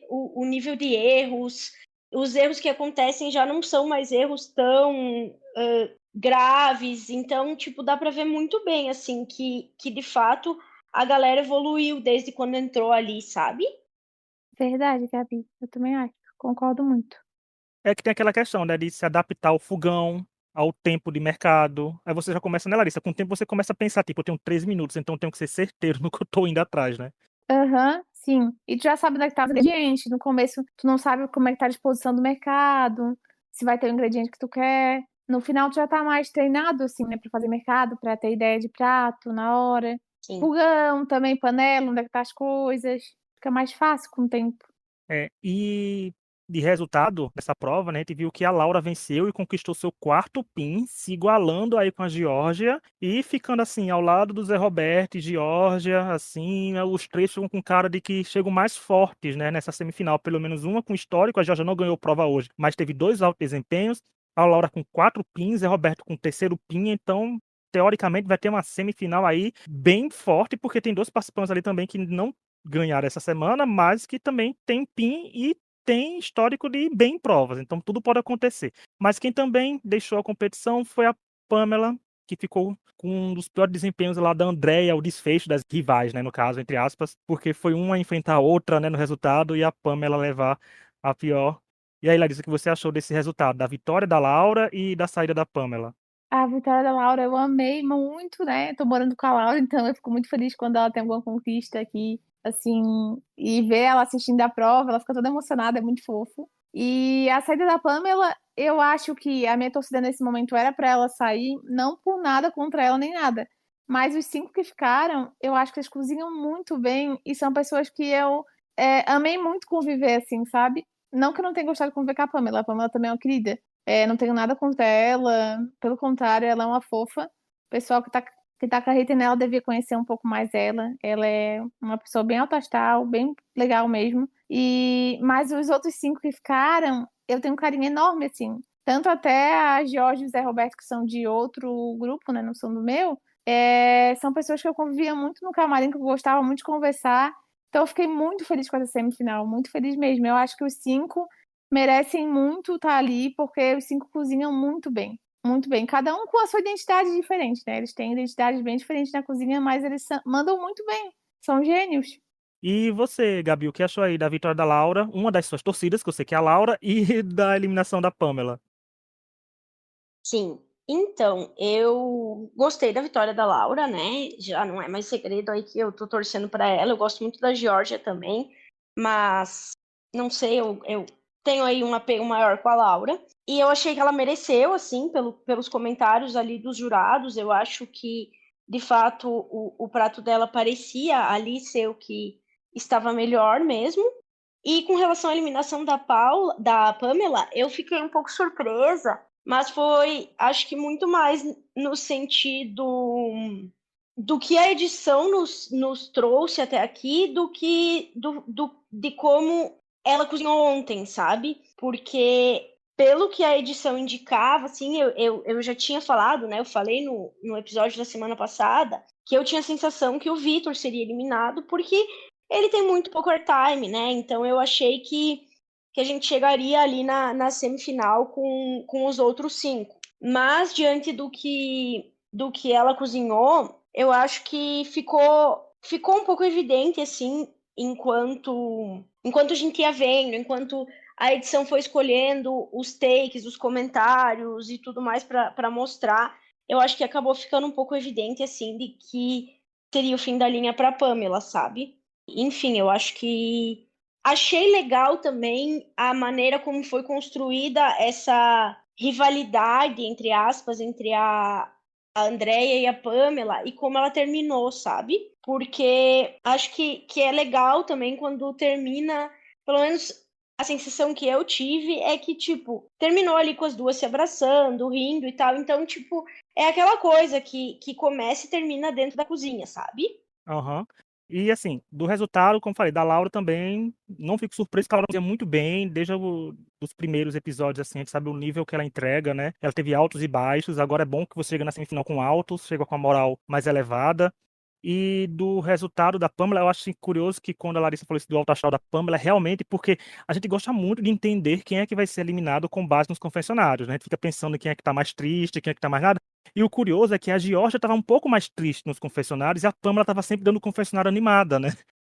o nível de erros, os erros que acontecem já não são mais erros tão graves, então, tipo, dá pra ver muito bem, assim, que de fato a galera evoluiu desde quando entrou ali, sabe? Verdade, Gabi. Eu também acho. Concordo muito. É que tem aquela questão, né, de se adaptar ao fogão, ao tempo de mercado. Aí você já começa, né, Larissa? Com o tempo você começa a pensar, tipo, eu tenho 13 minutos, então eu tenho que ser certeiro no que eu tô indo atrás, né? Aham, sim. E tu já sabe onde é que tá os ingredientes. No começo, tu não sabe como é que tá a disposição do mercado, se vai ter o ingrediente que tu quer. No final, tu já tá mais treinado, assim, né, pra fazer mercado, pra ter ideia de prato na hora. Sim. Fogão também, panela, onde é que tá as coisas. Fica mais fácil com o tempo. E de resultado dessa prova, né, a gente viu que a Laura venceu e conquistou seu quarto PIN, se igualando aí com a Geórgia e ficando assim ao lado do Zé Roberto e Geórgia, assim, né, os três ficam com cara de que chegam mais fortes, né, nessa semifinal, pelo menos uma com histórico, a Geórgia não ganhou prova hoje, mas teve 2 altos desempenhos, a Laura com 4 PINs, Zé Roberto com o terceiro PIN, então teoricamente vai ter uma semifinal aí bem forte, porque tem 2 participantes ali também que não ganhar essa semana, mas que também tem PIN e tem histórico de bem em provas, então tudo pode acontecer. Mas quem também deixou a competição foi a Pamela, que ficou com um dos piores desempenhos lá da Andréia, o desfecho das rivais, né, no caso, entre aspas, porque foi uma enfrentar a outra, né, no resultado, e a Pamela levar a pior E aí, Larissa, o que você achou desse resultado, da vitória da Laura e da saída da Pamela? A vitória da Laura eu amei muito, né? Tô morando com a Laura, então eu fico muito feliz quando ela tem alguma conquista aqui, assim, e ver ela assistindo a prova, ela fica toda emocionada, é muito fofo. E a saída da Pamela, eu acho que a minha torcida nesse momento era pra ela sair, não por nada contra ela nem nada, mas os 5 que ficaram, eu acho que eles cozinham muito bem e são pessoas que eu amei muito conviver, assim, sabe? Não que eu não tenha gostado de conviver com a Pamela também é uma querida. Não tenho nada contra ela, pelo contrário, ela é uma fofa. O pessoal que tá com a hater nela devia conhecer um pouco mais ela. Ela é uma pessoa bem alto astral, bem legal mesmo. Mas os outros 5 que ficaram, eu tenho um carinho enorme, assim. Tanto até a Georgia e o Zé Roberto, que são de outro grupo, né? Não são do meu. São pessoas que eu convivia muito no camarim, que eu gostava muito de conversar. Então eu fiquei muito feliz com essa semifinal, muito feliz mesmo. Eu acho que os 5 merecem muito estar ali, porque os 5 cozinham muito bem. Muito bem. Cada um com a sua identidade diferente, né? Eles têm identidades bem diferentes na cozinha, mas eles mandam muito bem. São gênios. E você, Gabi, o que achou aí da vitória da Laura, uma das suas torcidas, que eu sei que é a Laura, e da eliminação da Pamela? Sim. Então, eu gostei da vitória da Laura, né? Já não é mais segredo aí que eu tô torcendo pra ela. Eu gosto muito da Georgia também, mas não sei, eu tenho aí um apego maior com a Laura. E eu achei que ela mereceu, assim, pelos comentários ali dos jurados. Eu acho que, de fato, o prato dela parecia ali ser o que estava melhor mesmo. E com relação à eliminação da Pamela, eu fiquei um pouco surpresa, mas foi, acho que muito mais no sentido do que a edição nos trouxe até aqui, do que de como ela cozinhou ontem, sabe? Porque pelo que a edição indicava, assim, eu já tinha falado, né? Eu falei no episódio da semana passada que eu tinha a sensação que o Vitor seria eliminado, porque ele tem muito pouco airtime, né? Então eu achei que a gente chegaria ali na semifinal com os outros 5. Mas diante do que ela cozinhou, eu acho que ficou um pouco evidente, assim, enquanto a gente ia vendo, enquanto a edição foi escolhendo os takes, os comentários e tudo mais para mostrar, eu acho que acabou ficando um pouco evidente, assim, de que seria o fim da linha para Pamela, sabe? Enfim, eu acho que achei legal também a maneira como foi construída essa rivalidade, entre aspas, entre a Andrea e a Pamela e como ela terminou, sabe? Porque acho que é legal também quando termina, pelo menos a sensação que eu tive é que, tipo, terminou ali com as duas se abraçando, rindo e tal. Então, tipo, é aquela coisa que começa e termina dentro da cozinha, sabe? Aham. E assim, do resultado, como falei, da Laura também, não fico surpreso que a Laura fazia muito bem, desde os primeiros episódios, assim, a gente sabe o nível que ela entrega, né? Ela teve altos e baixos, agora é bom que você chega na semifinal com altos, chega com a moral mais elevada. E do resultado da Pamela, eu acho assim, curioso que quando a Larissa falou isso do alto astral da Pamela, é realmente porque a gente gosta muito de entender quem é que vai ser eliminado com base nos confessionários, né? A gente fica pensando em quem é que tá mais triste, quem é que tá mais nada. E o curioso é que a Georgia estava um pouco mais triste nos confessionários e a Pamela estava sempre dando confessionário animada, né?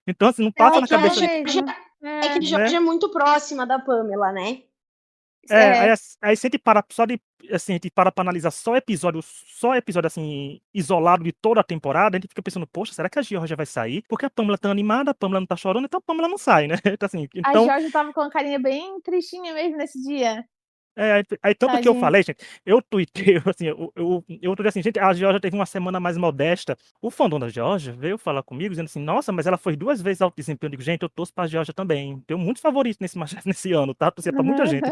Então, assim, não Ela passa É na que a cabeça, tava Georgia, mesmo. é que a né? Georgia é muito próxima da Pamela, né? Aí, É. aí se a gente para só de, assim, a gente para pra analisar só episódio, assim, isolado de toda a temporada, a gente fica pensando, poxa, será que a Georgia vai sair? Porque a Pamela tá animada, a Pamela não tá chorando, então a Pamela não sai, né? Então, assim, A então, Georgia tava com uma carinha bem tristinha mesmo nesse dia. aí tanto que eu Tadinha. falei, gente, eu tuitei, assim, eu tuitei assim, gente, a Georgia teve uma semana mais modesta. O fandom da Georgia veio falar comigo, dizendo assim, nossa, mas ela foi 2 vezes alto desempenho. Eu digo, gente, eu torço pra Georgia também. Tenho muitos favoritos nesse MasterChef nesse ano, tá? Torcia pra muita gente,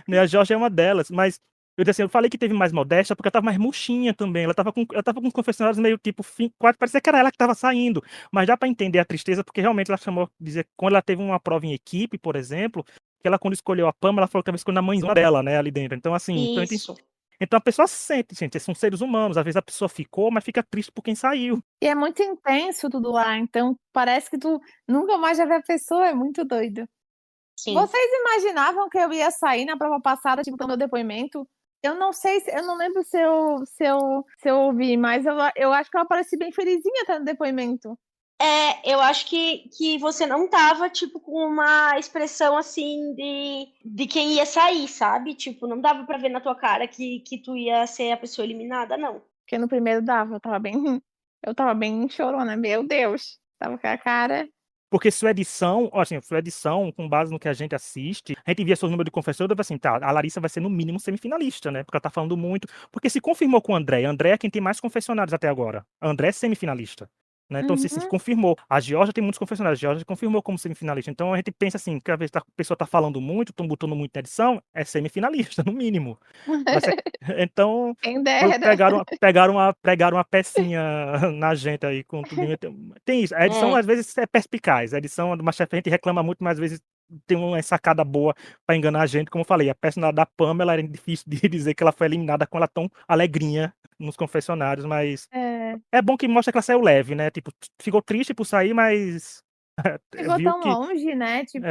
né? A Georgia é uma delas, mas eu disse assim, eu falei que teve mais modesta porque ela tava mais murchinha também. Ela tava com os confessionários meio tipo, quase parecia que era ela que tava saindo. Mas dá pra entender a tristeza, porque realmente ela chamou, dizer, quando ela teve uma prova em equipe, por exemplo, que ela, quando escolheu a Pamela, ela falou que estava escolhendo a mãezona dela, né, ali dentro. Então, assim, Isso. então a pessoa sente, gente, são seres humanos. Às vezes a pessoa ficou, mas fica triste por quem saiu. E é muito intenso tudo lá, então parece que tu nunca mais vai ver a pessoa, é muito doido. Sim. Vocês imaginavam que eu ia sair na prova passada, tipo, no meu depoimento? Eu não sei, eu não lembro se eu ouvi, mas eu acho que eu apareci bem felizinha até no depoimento. Eu acho que você não tava, tipo, com uma expressão, assim, de quem ia sair, sabe? Tipo, não dava pra ver na tua cara que tu ia ser a pessoa eliminada, não. Porque no primeiro dava, eu tava bem chorona, meu Deus. Tava com a cara. Porque sua edição, ó, assim, sua edição, com base no que a gente assiste, a gente via seu número de confessores, assim, tá, a Larissa vai ser no mínimo semifinalista, né? Porque ela tá falando muito. Porque se confirmou com o André. André é quem tem mais confessionários até agora. André é semifinalista. Né? Então, se Uhum. confirmou. A Georgia tem muitos confessionários. A Georgia confirmou como semifinalista. Então, a gente pensa assim, que a vez que a pessoa tá falando muito, estão botando muito na edição, é semifinalista, no mínimo. Então, Quem dera. pregaram uma pecinha na gente aí com tudo. Tem isso. A edição, É. às vezes, é perspicaz. A edição do MasterChef a gente reclama muito, mas às vezes tem uma sacada boa pra enganar a gente. Como eu falei, a peça da Pamela era difícil de dizer que ela foi eliminada com ela tão alegrinha nos confessionários, mas É, é bom que mostra que ela saiu leve, né? Tipo, ficou triste por sair, mas chegou viu tão que. longe, né? É, Tipo,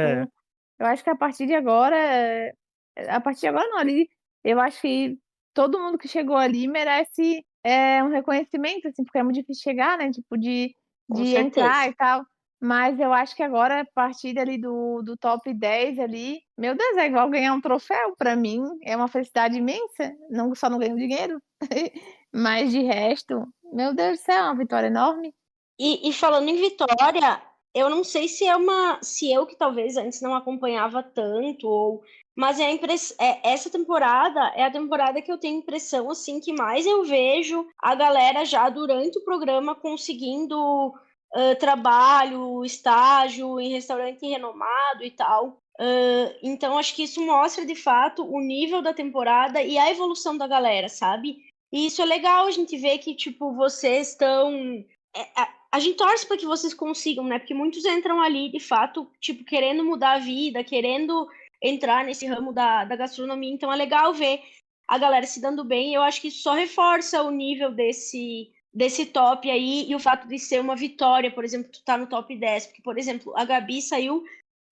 eu acho que a partir de agora não, ali, eu acho que todo mundo que chegou ali merece um reconhecimento, assim, porque é muito difícil chegar, né? Tipo, Com de entrar certeza. e tal. Mas eu acho que agora, a partir ali do top 10 ali, meu Deus, é igual ganhar um troféu pra mim. É uma felicidade imensa. Não, só não ganho dinheiro. Mas de resto, meu Deus do céu, é uma vitória enorme. E falando em Vitória, eu não sei se eu que talvez antes não acompanhava tanto, mas essa temporada é a temporada que eu tenho impressão assim que mais eu vejo a galera já durante o programa conseguindo trabalho, estágio em restaurante renomado e tal. Então acho que isso mostra de fato o nível da temporada e a evolução da galera, sabe? E isso é legal a gente ver que tipo vocês estão a gente torce para que vocês consigam, né? Porque muitos entram ali, de fato, tipo, querendo mudar a vida, querendo entrar nesse ramo da gastronomia. Então é legal ver a galera se dando bem. Eu acho que isso só reforça o nível desse top aí e o fato de ser uma vitória, por exemplo, tu tá no top 10. Porque, por exemplo, a Gabi saiu,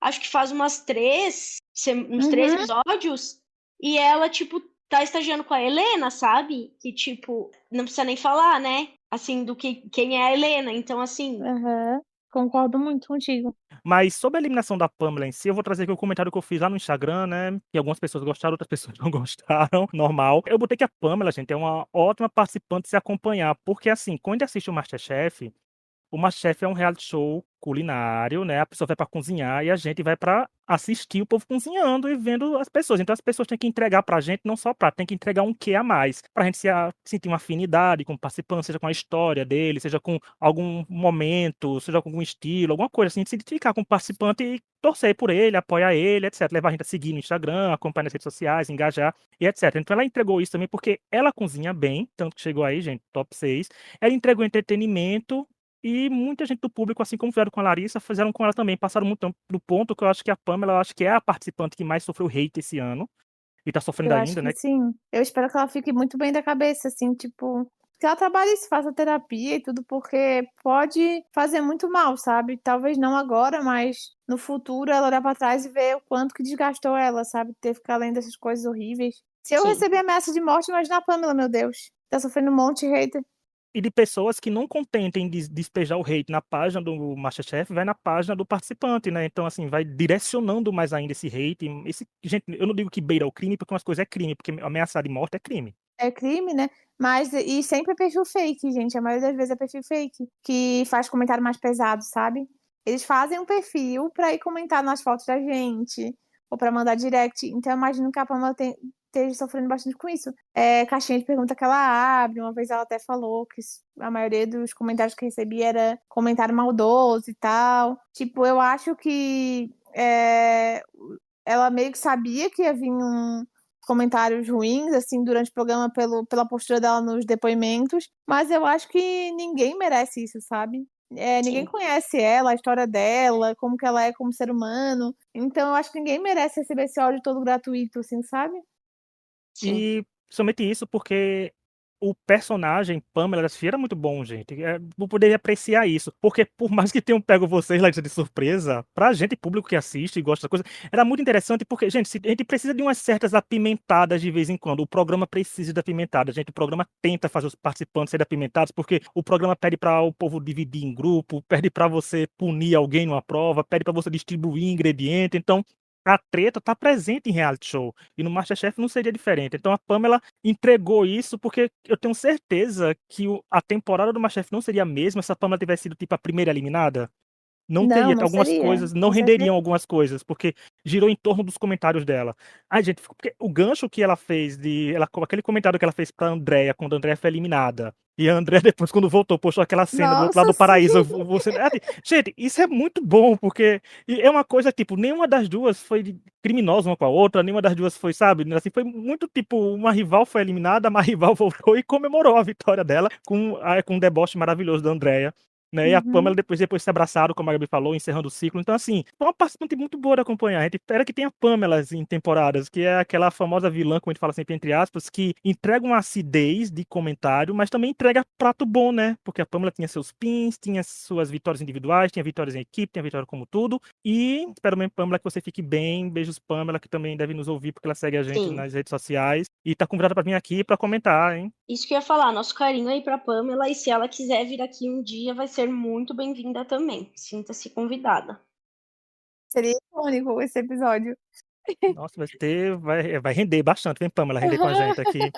acho que faz uns três Uhum. episódios, e ela, tipo, tá estagiando com a Helena, sabe? Que, tipo, não precisa nem falar, né? Assim, do que quem é a Helena. Então, assim, Aham, concordo muito contigo. mas sobre a eliminação da Pamela em si, eu vou trazer aqui o comentário que eu fiz lá no Instagram, né? Que algumas pessoas gostaram, outras pessoas não gostaram, normal. Eu botei que a Pamela, gente, é uma ótima participante de se acompanhar, porque assim, quando assiste o MasterChef é um reality show culinário, né? A pessoa vai para cozinhar e a gente vai para assistir o povo cozinhando e vendo as pessoas. Então as pessoas têm que entregar pra gente não só prato, tem que entregar um quê a mais, pra gente sentir uma afinidade com o participante, seja com a história dele, seja com algum momento, seja com algum estilo, alguma coisa assim, de se identificar com o participante e torcer por ele, apoiar ele, etc. Levar a gente a seguir no Instagram, acompanhar nas redes sociais, engajar e etc. Então ela entregou isso também porque ela cozinha bem, tanto que chegou aí, gente, top 6. Ela entregou entretenimento e muita gente do público, assim como fizeram com a Larissa, fizeram com ela também. Passaram muito tempo do ponto que eu acho que a Pamela, eu acho que é a participante que mais sofreu hate esse ano. E tá sofrendo Eu acho ainda, que né? sim. Eu espero que ela fique muito bem da cabeça, assim, tipo, que ela trabalhe isso, faça terapia e tudo, porque pode fazer muito mal, sabe? Talvez não agora, mas no futuro ela olhar pra trás e ver o quanto que desgastou ela, sabe? Ter que ficar lendo essas coisas horríveis. Se eu sim. receber ameaça de morte, imagina a Pamela, meu Deus. Tá sofrendo um monte de hater. E de pessoas que não contentem de despejar o hate na página do MasterChef, vai na página do participante, né? Então, assim, vai direcionando mais ainda esse hate. Gente, eu não digo que beira o crime, porque umas coisas é crime, porque ameaçar de morte é crime. É crime, né? Mas, e sempre é perfil fake, gente. A maioria das vezes é perfil fake, que faz comentário mais pesado, sabe? Eles fazem um perfil pra ir comentar nas fotos da gente, ou pra mandar direct. Então, eu imagino que a Pamela esteja sofrendo bastante com isso. Caixinha de pergunta que ela abre, uma vez ela até falou que a maioria dos comentários que recebia era comentário maldoso e tal. Tipo, eu acho que ela meio que sabia que ia vir comentários ruins, assim, durante o programa pela postura dela nos depoimentos, mas eu acho que ninguém merece isso, sabe? Ninguém Sim. conhece ela, a história dela, como que ela é como ser humano, então eu acho que ninguém merece receber esse ódio todo gratuito, assim, sabe? Sim. E somente isso porque o personagem Pamela Garcia era muito bom, gente. Eu poderia apreciar isso. Porque por mais que tenham pego vocês lá de surpresa, pra gente, público que assiste e gosta da coisa, era muito interessante porque, gente, a gente precisa de umas certas apimentadas de vez em quando. O programa precisa de apimentadas, gente. O programa tenta fazer os participantes serem apimentados, porque o programa pede para o povo dividir em grupo, pede para você punir alguém numa prova, pede para você distribuir ingrediente. Então, a treta tá presente em reality show. E no MasterChef não seria diferente. Então a Pamela entregou isso porque eu tenho certeza que a temporada do MasterChef não seria a mesma se a Pamela tivesse sido tipo a primeira eliminada. Não Não, teria, não algumas seria, coisas, não com certeza. renderiam algumas coisas, porque girou em torno dos comentários dela. Ai, gente, porque o gancho que ela fez aquele comentário que ela fez pra Andréia quando a Andréia foi eliminada. E a Andréia depois, quando voltou, postou aquela cena do outro lado Nossa, do paraíso. sim. Gente, isso é muito bom, porque é uma coisa, tipo, nenhuma das duas foi criminosa uma com a outra, nenhuma das duas foi, sabe? Assim, foi muito, tipo, uma rival foi eliminada, uma rival voltou e comemorou a vitória dela com um deboche maravilhoso da Andréia. Né? E a Pamela Uhum. depois se abraçaram, como a Gabi falou, encerrando o ciclo. Então, assim, foi uma participante muito boa de acompanhar. A gente espera que tenha Pamelas em temporadas, que é aquela famosa vilã, como a gente fala sempre entre aspas, que entrega uma acidez de comentário, mas também entrega prato bom, né? Porque a Pamela tinha seus pins, tinha suas vitórias individuais, tinha vitórias em equipe, tinha vitória como tudo. E espero mesmo, Pamela, que você fique bem. Beijos, Pamela, que também deve nos ouvir, porque ela segue a gente Sim. nas redes sociais. E tá convidada pra vir aqui pra comentar, hein? Isso que eu ia falar, nosso carinho aí pra Pamela, e se ela quiser vir aqui um dia, vai ser muito bem-vinda também. Sinta-se convidada. Seria icônico esse episódio. Nossa, vai render bastante, vem Pamela render com a gente aqui.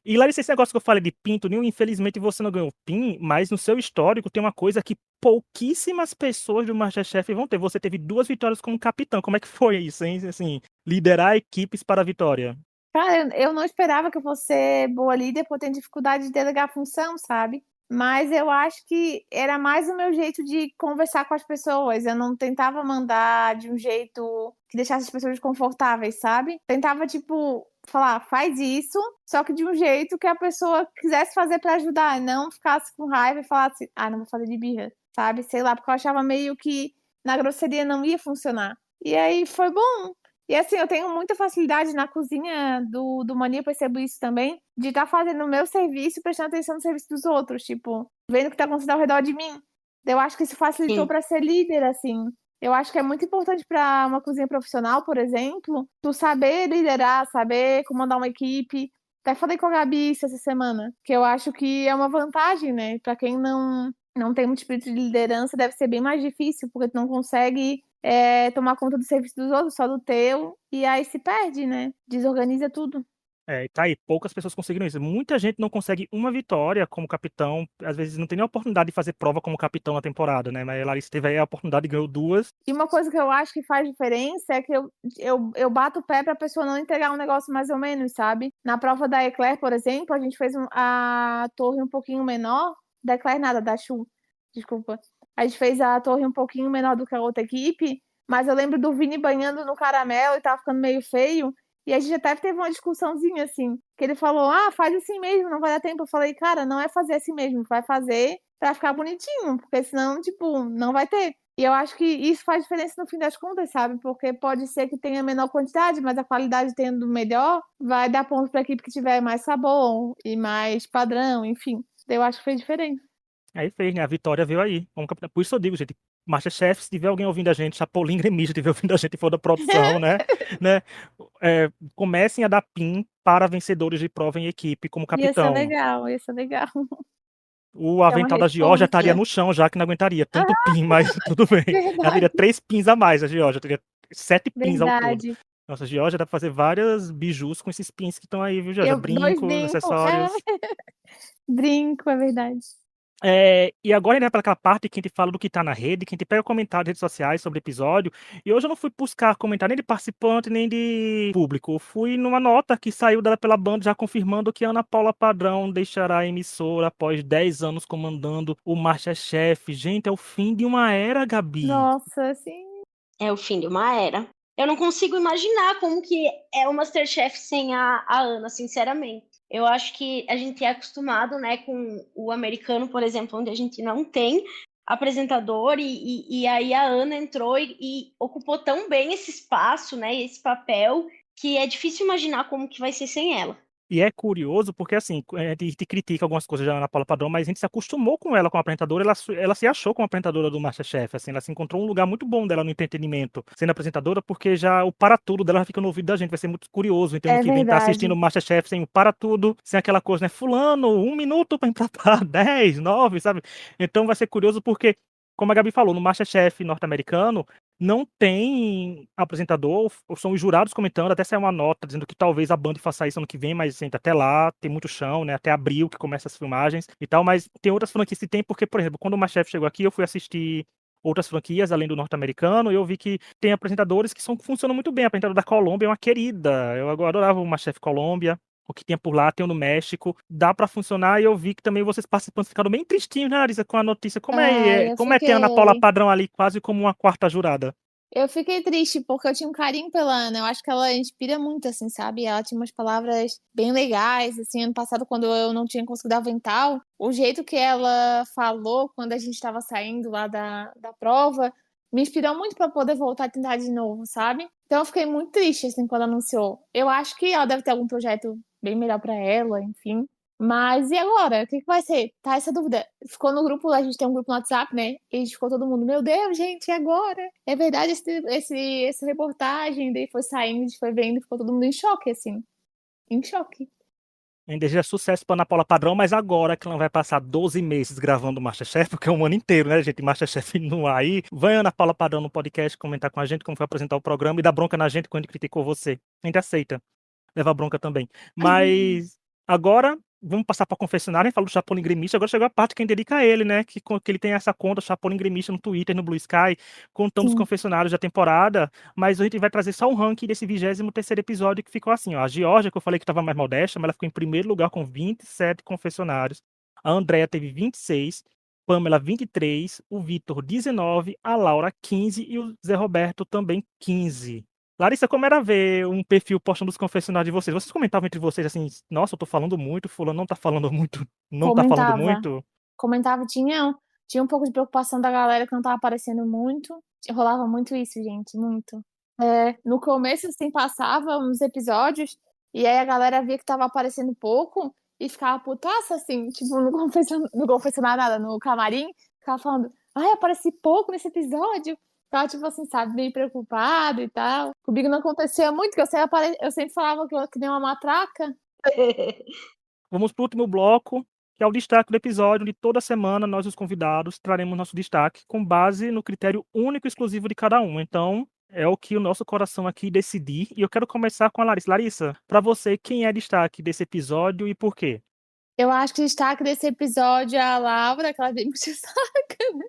E Larissa, esse negócio que eu falei de pinto, infelizmente você não ganhou PIN, mas no seu histórico tem uma coisa que pouquíssimas pessoas do MasterChef vão ter. Você teve 2 vitórias como capitão. Como é que foi isso, hein? Assim, liderar equipes para a vitória. Cara, eu não esperava que eu fosse ser boa líder por ter dificuldade de delegar a função, sabe? Mas eu acho que era mais o meu jeito de conversar com as pessoas. Eu não tentava mandar de um jeito que deixasse as pessoas desconfortáveis, sabe? Tentava, tipo, falar, faz isso, só que de um jeito que a pessoa quisesse fazer pra ajudar, não ficasse com raiva e falasse, não vou fazer de birra, sabe? Sei lá, porque eu achava meio que na grosseria não ia funcionar. E aí foi bom. E assim, eu tenho muita facilidade na cozinha do Mania, eu percebo isso também, de estar fazendo o meu serviço e prestando atenção no serviço dos outros, tipo, vendo o que está acontecendo ao redor de mim. Eu acho que isso facilitou Sim. para ser líder, assim. Eu acho que é muito importante para uma cozinha profissional, por exemplo, tu saber liderar, saber comandar uma equipe. Até falei com a Gabi isso essa semana, que eu acho que é uma vantagem, né? Para quem não tem muito espírito de liderança, deve ser bem mais difícil, porque tu não consegue tomar conta do serviço dos outros, só do teu, e aí se perde, né? Desorganiza tudo. E tá aí, poucas pessoas conseguiram isso. Muita gente não consegue uma vitória como capitão, às vezes não tem nem a oportunidade de fazer prova como capitão na temporada, né? Mas a Larissa teve aí a oportunidade e ganhou 2. E uma coisa que eu acho que faz diferença é que eu bato o pé pra pessoa não entregar um negócio mais ou menos, sabe? Na prova da Eclair, por exemplo, a gente fez a torre um pouquinho menor, da Eclair nada, da Chu, desculpa. A gente fez a torre um pouquinho menor do que a outra equipe, mas eu lembro do Vini banhando no caramelo e tava ficando meio feio. E a gente até teve uma discussãozinha assim, que ele falou: faz assim mesmo, não vai dar tempo. Eu falei: cara, não é fazer assim mesmo, vai fazer pra ficar bonitinho, porque senão, tipo, não vai ter. E eu acho que isso faz diferença no fim das contas, sabe? Porque pode ser que tenha menor quantidade, mas a qualidade tendo melhor, vai dar ponto pra equipe que tiver mais sabor e mais padrão, enfim. Eu acho que fez diferença. Aí fez, né? A vitória veio aí, como capitão. Por isso eu digo, gente, MasterChef, se tiver alguém ouvindo a gente, Chapolin Gremista, tiver ouvindo a gente e for da produção, né? Comecem a dar PIN para vencedores de prova em equipe como Ia ser capitão. legal, ia ser legal. O É uma avental da Georgia estaria responsa. no chão já, que não aguentaria tanto PIN, mas tudo bem. Ela teria Verdade, 3 PINs a mais, a Georgia. Teria 7 PINs ao todo. verdade. Nossa, a Georgia dá pra fazer vários bijus com esses pins que estão aí, viu, Georgia? 2 Brincos, brincos, acessórios. brinco, é verdade. E agora ainda para aquela parte que a gente fala do que tá na rede, que a gente pega comentários nas redes sociais sobre o episódio. E hoje eu não fui buscar comentário nem de participante, nem de público. Eu fui numa nota que saiu dela pela banda já confirmando que Ana Paula Padrão deixará a emissora após 10 anos comandando o MasterChef. Gente, é o fim de uma era, Gabi. Nossa, sim. É o fim de uma era. Eu não consigo imaginar como que é o MasterChef sem a Ana, sinceramente. Eu acho que a gente é acostumado, né, com o americano, por exemplo, onde a gente não tem apresentador, e aí a Ana entrou e ocupou tão bem esse espaço, né, esse papel, que é difícil imaginar como que vai ser sem ela. E é curioso porque, assim, a gente critica algumas coisas da Ana Paula Padrão, mas a gente se acostumou com ela como apresentadora, ela se achou como apresentadora do MasterChef, assim, ela se encontrou um lugar muito bom dela no entretenimento, sendo apresentadora, porque já o para tudo dela fica no ouvido da gente, vai ser muito curioso, então ano É que vem tá assistindo verdade. o MasterChef sem o para tudo, sem aquela coisa, né, fulano, 1 minuto pra empratar, 10, 9, sabe? Então vai ser curioso porque, como a Gabi falou, no MasterChef norte-americano, não tem apresentador, são os jurados comentando, até saiu uma nota dizendo que talvez a Band faça isso ano que vem, mas assim, até lá tem muito chão, né? Até abril que começa as filmagens e tal, mas tem outras franquias que tem, porque, por exemplo, quando o MasterChef chegou aqui, eu fui assistir outras franquias além do norte-americano, e eu vi que tem apresentadores que funcionam muito bem. A apresentadora da Colômbia é uma querida, eu adorava o MasterChef Colômbia. O que tinha por lá, tem o no México, dá pra funcionar, e eu vi que também vocês participantes ficaram bem tristinhos, né, Larissa, com a notícia. Ai, Como é ter a Ana Paula Padrão ali quase como uma quarta jurada? eu fiquei triste porque eu tinha um carinho pela Ana. Eu acho que ela inspira muito, assim, sabe? Ela tinha umas palavras bem legais, assim. Ano passado, quando eu não tinha conseguido avental, o jeito que ela falou quando a gente estava saindo lá da prova me inspirou muito para poder voltar a tentar de novo, sabe? Então eu fiquei muito triste, assim, quando anunciou. Eu acho que ela deve ter algum projeto bem melhor para ela, enfim. Mas e agora? O que vai ser? Tá essa dúvida. Ficou no grupo, a gente tem um grupo no WhatsApp, né? E a gente ficou todo mundo, meu Deus, gente, e agora? É verdade essa reportagem? Daí foi saindo, a gente foi vendo, ficou todo mundo em choque, assim. Em choque. Ainda deseja sucesso pra Ana Paula Padrão, mas agora que ela vai passar 12 meses gravando o MasterChef, porque é um ano inteiro, né, gente? MasterChef no ar aí. Vai Ana Paula Padrão no podcast comentar com a gente como foi apresentar o programa e dar bronca na gente quando a gente criticou você. A gente aceita. Levar bronca também. Mas agora vamos passar para confessionário. A gente falou do Chapolin Gremista. Agora chegou a parte que a gente dedica a ele, né? Que ele tem essa conta, Chapolin Gremista, no Twitter, no Blue Sky, contando os Sim. confessionários da temporada. Mas a gente vai trazer só um ranking desse 23º episódio que ficou assim, ó. A Georgia, que eu falei que estava mais modesta, mas ela ficou em primeiro lugar com 27 confessionários. A Andrea teve 26. Pamela 23, o Vitor 19, a Laura 15 e o Zé Roberto também 15. Larissa, como era ver um perfil postando os confessionários de vocês? Vocês comentavam entre vocês assim, nossa, eu tô falando muito, fulano não tá falando muito, não tá falando Comentava. muito? Comentava, tinha um pouco de preocupação da galera que não tava aparecendo muito. Rolava muito isso, gente, muito. No começo, assim, passava uns episódios e aí a galera via que tava aparecendo pouco e ficava putaça, assim, tipo, no confessionário nada, no camarim, ficava falando, ai, apareci pouco nesse episódio. Ficava, tipo assim, sabe, meio preocupado e tal. Comigo não acontecia muito, porque eu sempre falava que nem uma matraca. Vamos pro último bloco, que é o destaque do episódio, onde toda semana nós, os convidados, traremos nosso destaque com base no critério único e exclusivo de cada um. Então, é o que o nosso coração aqui decidir. E eu quero começar com a Larissa. Larissa, pra você, quem é destaque desse episódio e por quê? Eu acho que o destaque desse episódio é a Laura, que ela vem puxar saca, né?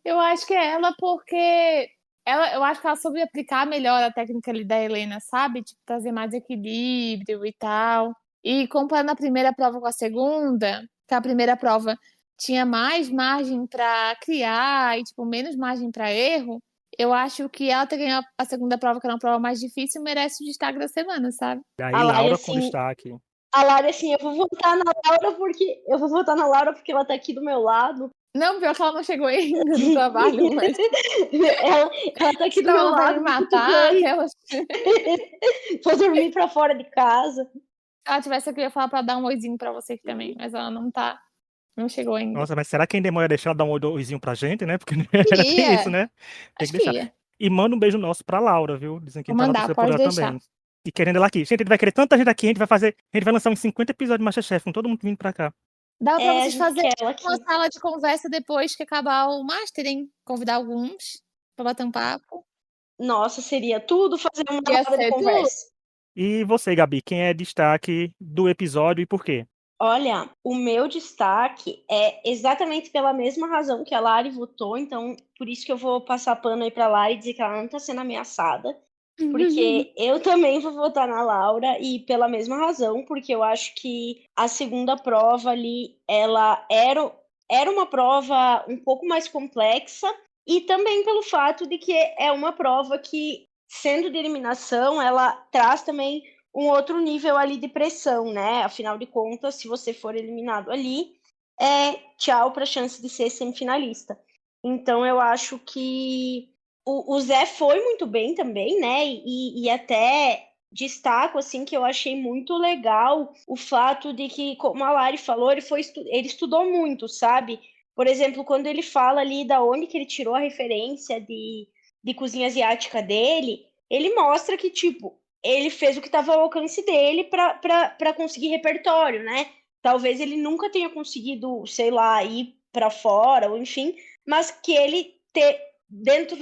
Eu acho que é ela porque eu acho que ela soube aplicar melhor a técnica ali da Helena, sabe? Tipo, trazer mais equilíbrio e tal. E comparando a primeira prova com a segunda, que a primeira prova tinha mais margem para criar e tipo menos margem para erro, eu acho que ela ter ganhado a segunda prova, que era uma prova mais difícil, merece o destaque da semana, sabe? E aí, A Lari, Laura com assim, destaque. eu vou votar na Laura porque ela tá aqui do meu lado. Não, pior que ela não chegou ainda no trabalho, mas ela tá aqui do senão meu ela vai lado, me matar. vou dormir pra fora de casa. Se ela tivesse aqui, eu ia falar pra dar um oizinho pra vocês também, mas ela não tá. Não chegou ainda. Nossa, mas será que a Endemol ia deixar ela dar um oizinho pra gente, né? Porque tem isso, Ia. né? Tem Acho que que deixar. ia. E manda um beijo nosso pra Laura, viu? Dizem que a Vou gente tá na mandar, torcida por pode ela deixar. também. E querendo ela aqui. Gente, a gente vai querer tanta gente aqui, a gente vai lançar uns 50 episódios de MasterChef, com todo mundo vindo pra cá. Dá pra A vocês gente fazerem quer ela aqui. uma sala de conversa depois que acabar o Master, hein? Convidar alguns pra bater um papo. Nossa, seria tudo fazer uma Ia roda de ser conversa. E você, Gabi, quem é destaque do episódio e por quê? Olha, o meu destaque é exatamente pela mesma razão que a Lari votou, então por isso que eu vou passar pano aí pra Lari e dizer que ela não tá sendo ameaçada, porque eu também vou votar na Laura e pela mesma razão, porque eu acho que a segunda prova ali, ela era uma prova um pouco mais complexa e também pelo fato de que é uma prova que, sendo de eliminação, ela traz também um outro nível ali de pressão, né? Afinal de contas, se você for eliminado ali, tchau para a chance de ser semifinalista. Então, eu acho que o Zé foi muito bem também, né? E até destaco, assim, que eu achei muito legal o fato de que, como a Lari falou, ele estudou muito, sabe? Por exemplo, quando ele fala ali da onde que ele tirou a referência de cozinha asiática dele, ele mostra que, tipo, ele fez o que estava ao alcance dele para conseguir repertório, né? Talvez ele nunca tenha conseguido, sei lá, ir para fora, ou enfim, mas que dentro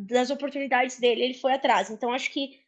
das oportunidades dele, ele foi atrás. Então, acho que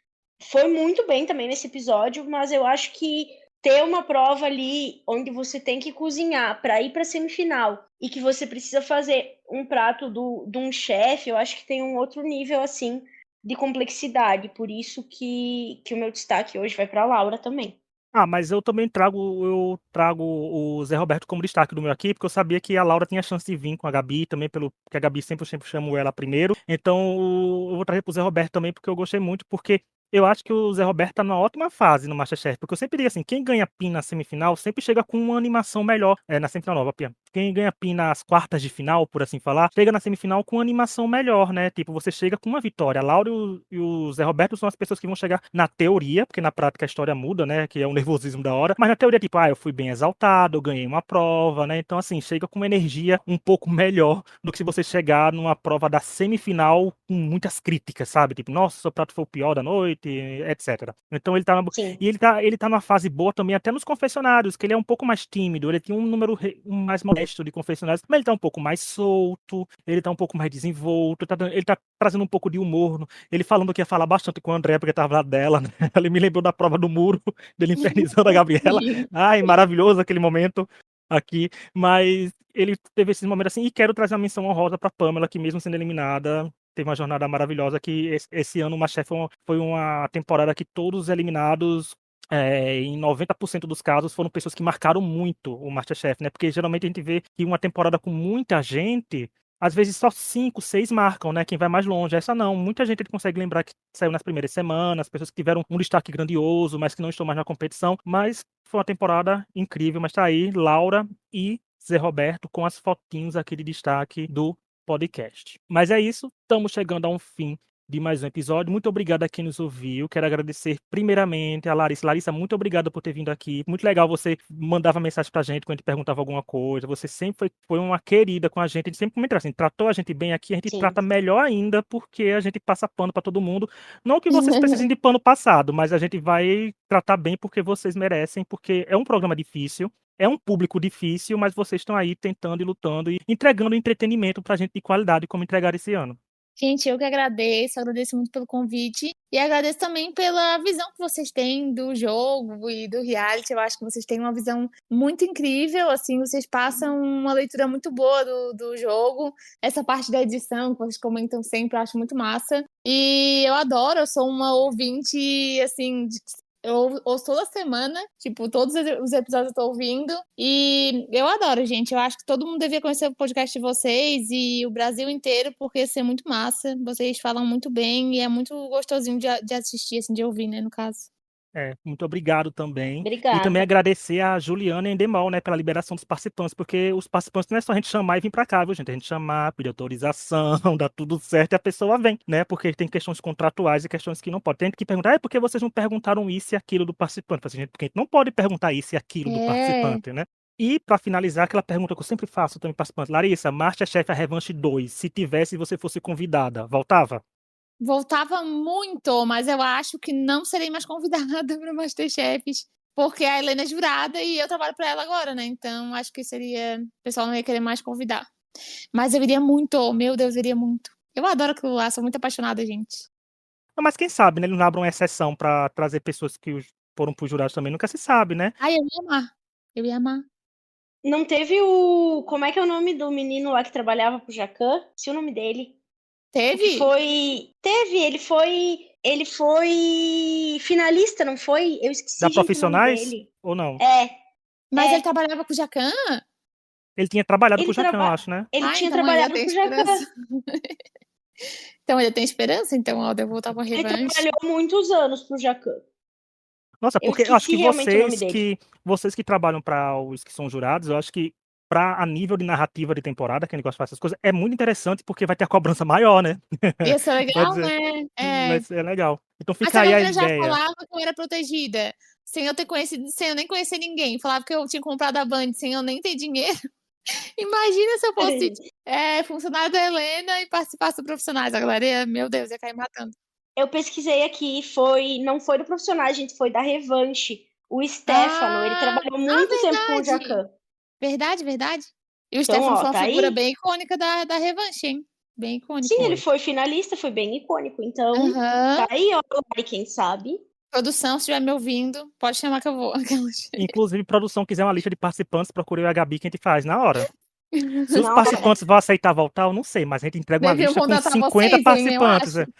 foi muito bem também nesse episódio, mas eu acho que ter uma prova ali onde você tem que cozinhar para ir para semifinal e que você precisa fazer um prato de um chefe, eu acho que tem um outro nível assim de complexidade. Por isso que o meu destaque hoje vai para a Laura também. Ah, mas eu também trago o Zé Roberto como destaque do meu aqui, porque eu sabia que a Laura tinha chance de vir com a Gabi também, porque a Gabi sempre chamo ela primeiro. Então eu vou trazer pro Zé Roberto também, porque eu gostei muito, porque eu acho que o Zé Roberto tá numa ótima fase no MasterChef, porque eu sempre digo assim, quem ganha PIN na semifinal sempre chega com uma animação melhor, na semifinal nova, Pia. Quem ganha PIN nas quartas de final, por assim falar, chega na semifinal com uma animação melhor, né? Tipo, você chega com uma vitória. A Laura e o Zé Roberto são as pessoas que vão chegar na teoria, porque na prática a história muda, né? Que é um nervosismo da hora. Mas na teoria, tipo, eu fui bem exaltado, eu ganhei uma prova, né? Então, assim, chega com uma energia um pouco melhor do que se você chegar numa prova da semifinal com muitas críticas, sabe? Tipo, nossa, seu prato foi o pior da noite, etc. Então ele tá Sim. e ele tá numa fase boa também, até nos confessionários, que ele é um pouco mais tímido, ele tem um número mais modesto de confessionários, mas ele tá um pouco mais solto, ele tá um pouco mais desenvolto, ele tá trazendo um pouco de humor. Ele falando que ia falar bastante com a André, porque tava lá dela, né? Ele me lembrou da prova do muro, dele infernizando a Gabriela. Ai, maravilhoso aquele momento aqui. Mas ele teve esses momentos assim, e quero trazer uma menção honrosa pra Pamela, que mesmo sendo eliminada, teve uma jornada maravilhosa, que esse ano o MasterChef foi uma temporada que todos os eliminados, em 90% dos casos, foram pessoas que marcaram muito o MasterChef, né? Porque geralmente a gente vê que uma temporada com muita gente, às vezes só 5, 6 marcam, né? Quem vai mais longe. Essa não. Muita gente consegue lembrar que saiu nas primeiras semanas, pessoas que tiveram um destaque grandioso, mas que não estão mais na competição. Mas foi uma temporada incrível. Mas tá aí, Laura e Zé Roberto com as fotinhos aqui de destaque do podcast. Mas é isso, estamos chegando a um fim de mais um episódio. Muito obrigado a quem nos ouviu. Quero agradecer primeiramente a Larissa. Larissa, muito obrigado por ter vindo aqui. Muito legal, você mandava mensagem pra gente quando a gente perguntava alguma coisa. Você sempre foi uma querida com a gente. A gente sempre comentou assim, tratou a gente bem aqui, a gente Sim. trata melhor ainda, porque a gente passa pano pra todo mundo. Não que vocês precisem de pano passado, mas a gente vai tratar bem porque vocês merecem, porque é um programa difícil. É um público difícil, mas vocês estão aí tentando e lutando e entregando entretenimento pra gente de qualidade, como entregar esse ano. Gente, eu que agradeço muito pelo convite e agradeço também pela visão que vocês têm do jogo e do reality. Eu acho que vocês têm uma visão muito incrível, assim, vocês passam uma leitura muito boa do jogo. Essa parte da edição que vocês comentam sempre, eu acho muito massa. E eu adoro, eu sou uma ouvinte, assim, eu ouço toda semana, tipo, todos os episódios eu tô ouvindo. E eu adoro, gente. Eu acho que todo mundo devia conhecer o podcast de vocês e o Brasil inteiro, porque isso é muito massa. Vocês falam muito bem e é muito gostosinho de assistir, assim, de ouvir, né, no caso. Muito obrigado também. E Obrigada. também agradecer a Juliana e a Endemol, né, pela liberação dos participantes, porque os participantes não é só a gente chamar e vir pra cá, viu, gente? A gente chamar, pedir autorização, dá tudo certo e a pessoa vem, né? Porque tem questões contratuais e questões que não pode. Tem gente que perguntar, por que vocês não perguntaram isso e aquilo do participante? Assim, gente, porque a gente não pode perguntar isso e aquilo do participante, né? E, pra finalizar, aquela pergunta que eu sempre faço também participante. Larissa, MasterChef a Revanche 2, se tivesse você fosse convidada, voltava? Voltava muito, mas eu acho que não serei mais convidada para o MasterChefs, porque a Helena é jurada e eu trabalho para ela agora, né? Então acho que seria. O pessoal não ia querer mais convidar. Mas eu iria muito, meu Deus, eu iria muito. Eu adoro aquilo lá, sou muito apaixonada, gente. Não, mas quem sabe, né? Eles não abrem uma exceção pra trazer pessoas que foram pros jurados também, nunca se sabe, né? Ai, eu ia amar. Eu ia amar. Não teve o. Como é que é o nome do menino lá que trabalhava pro Jacan? Se o nome dele. Teve? Teve, ele foi finalista, não foi? Eu esqueci, Da gente, o nome Profissionais dele. ou não? Mas É. ele trabalhava com o Jacan? Ele tinha trabalhado Ele com o Jacan, eu traba- acho, né? Ele tinha Então ainda trabalhado tem com o Jacan. esperança. Então ainda tem esperança, então, ó, de eu voltar pra Ele revanche. trabalhou muitos anos pro Jacan. Nossa, Eu porque eu acho esqueci que realmente o nome dele. vocês que trabalham para os que são jurados, eu acho que a nível de narrativa de temporada, que a gente gosta de fazer essas coisas, é muito interessante porque vai ter a cobrança maior, né? Ia ser Pode legal, dizer, né? vai ser legal. Então Mas fica aí sabe a onde eu já ideia. falava que eu era protegida? Sem eu ter conhecido, sem eu nem conhecer ninguém. Falava que eu tinha comprado a Band sem eu nem ter dinheiro. Imagina se eu fosse funcionária da Helena e participasse do Profissionais. A galera ia, meu Deus, ia cair matando. Eu pesquisei aqui, não foi do Profissionais, gente, foi da Revanche. O Stefano, ele trabalhou muito tempo com o verdade. Jacan. Verdade. E o Então, Stefano ó, foi uma tá figura aí. bem icônica da Revanche, hein? Bem icônica. Sim, ele foi finalista, foi bem icônico. Então, Aham. tá aí, ó, quem sabe. Produção, se estiver me ouvindo, pode chamar que eu vou. Inclusive, produção quiser uma lista de participantes, procure a Gabi que a gente faz na hora. Se os Na participantes vão aceitar voltar, eu não sei, mas a gente entrega uma Deviam lista com contratar 50 vocês, hein, eu participantes. acho.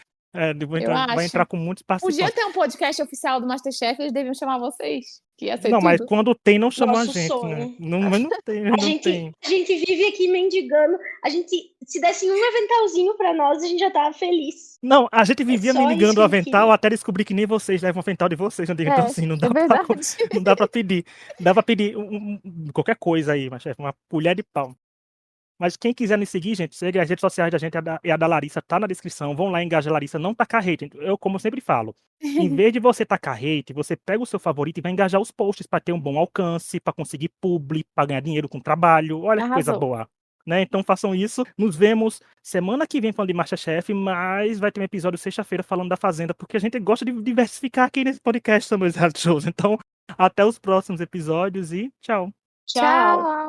Vai entrar com muitos participantes. Podia ter um podcast oficial do Masterchef, eles deviam chamar vocês. Que ia ser Não, tudo. mas quando tem, não chamam a Nosso gente, sonho. né? Mas não tem, não tem. A gente vive aqui mendigando. A gente, se desse um aventalzinho pra nós, a gente já tava feliz. Não, a gente vivia só isso mendigando que o eu avental queria. até descobrir que nem vocês levam o avental de vocês. Então, assim, não dá, verdade. não dá pra pedir. Dá pra pedir qualquer coisa aí, mas chefe, uma colher de pau. Mas quem quiser nos seguir, gente, segue as redes sociais da gente e a da Larissa tá na descrição. Vão lá, engaja a Larissa, não tacar hate. Eu, como eu sempre falo, em vez de você tacar hate, você pega o seu favorito e vai engajar os posts pra ter um bom alcance, pra conseguir publi, pra ganhar dinheiro com trabalho. Olha que coisa Arrasou. boa. Né? Então façam isso. Nos vemos semana que vem falando de Masterchef, mas vai ter um episódio sexta-feira falando da Fazenda, porque a gente gosta de diversificar aqui nesse podcast sobre os reality shows. Então, até os próximos episódios e tchau. Tchau.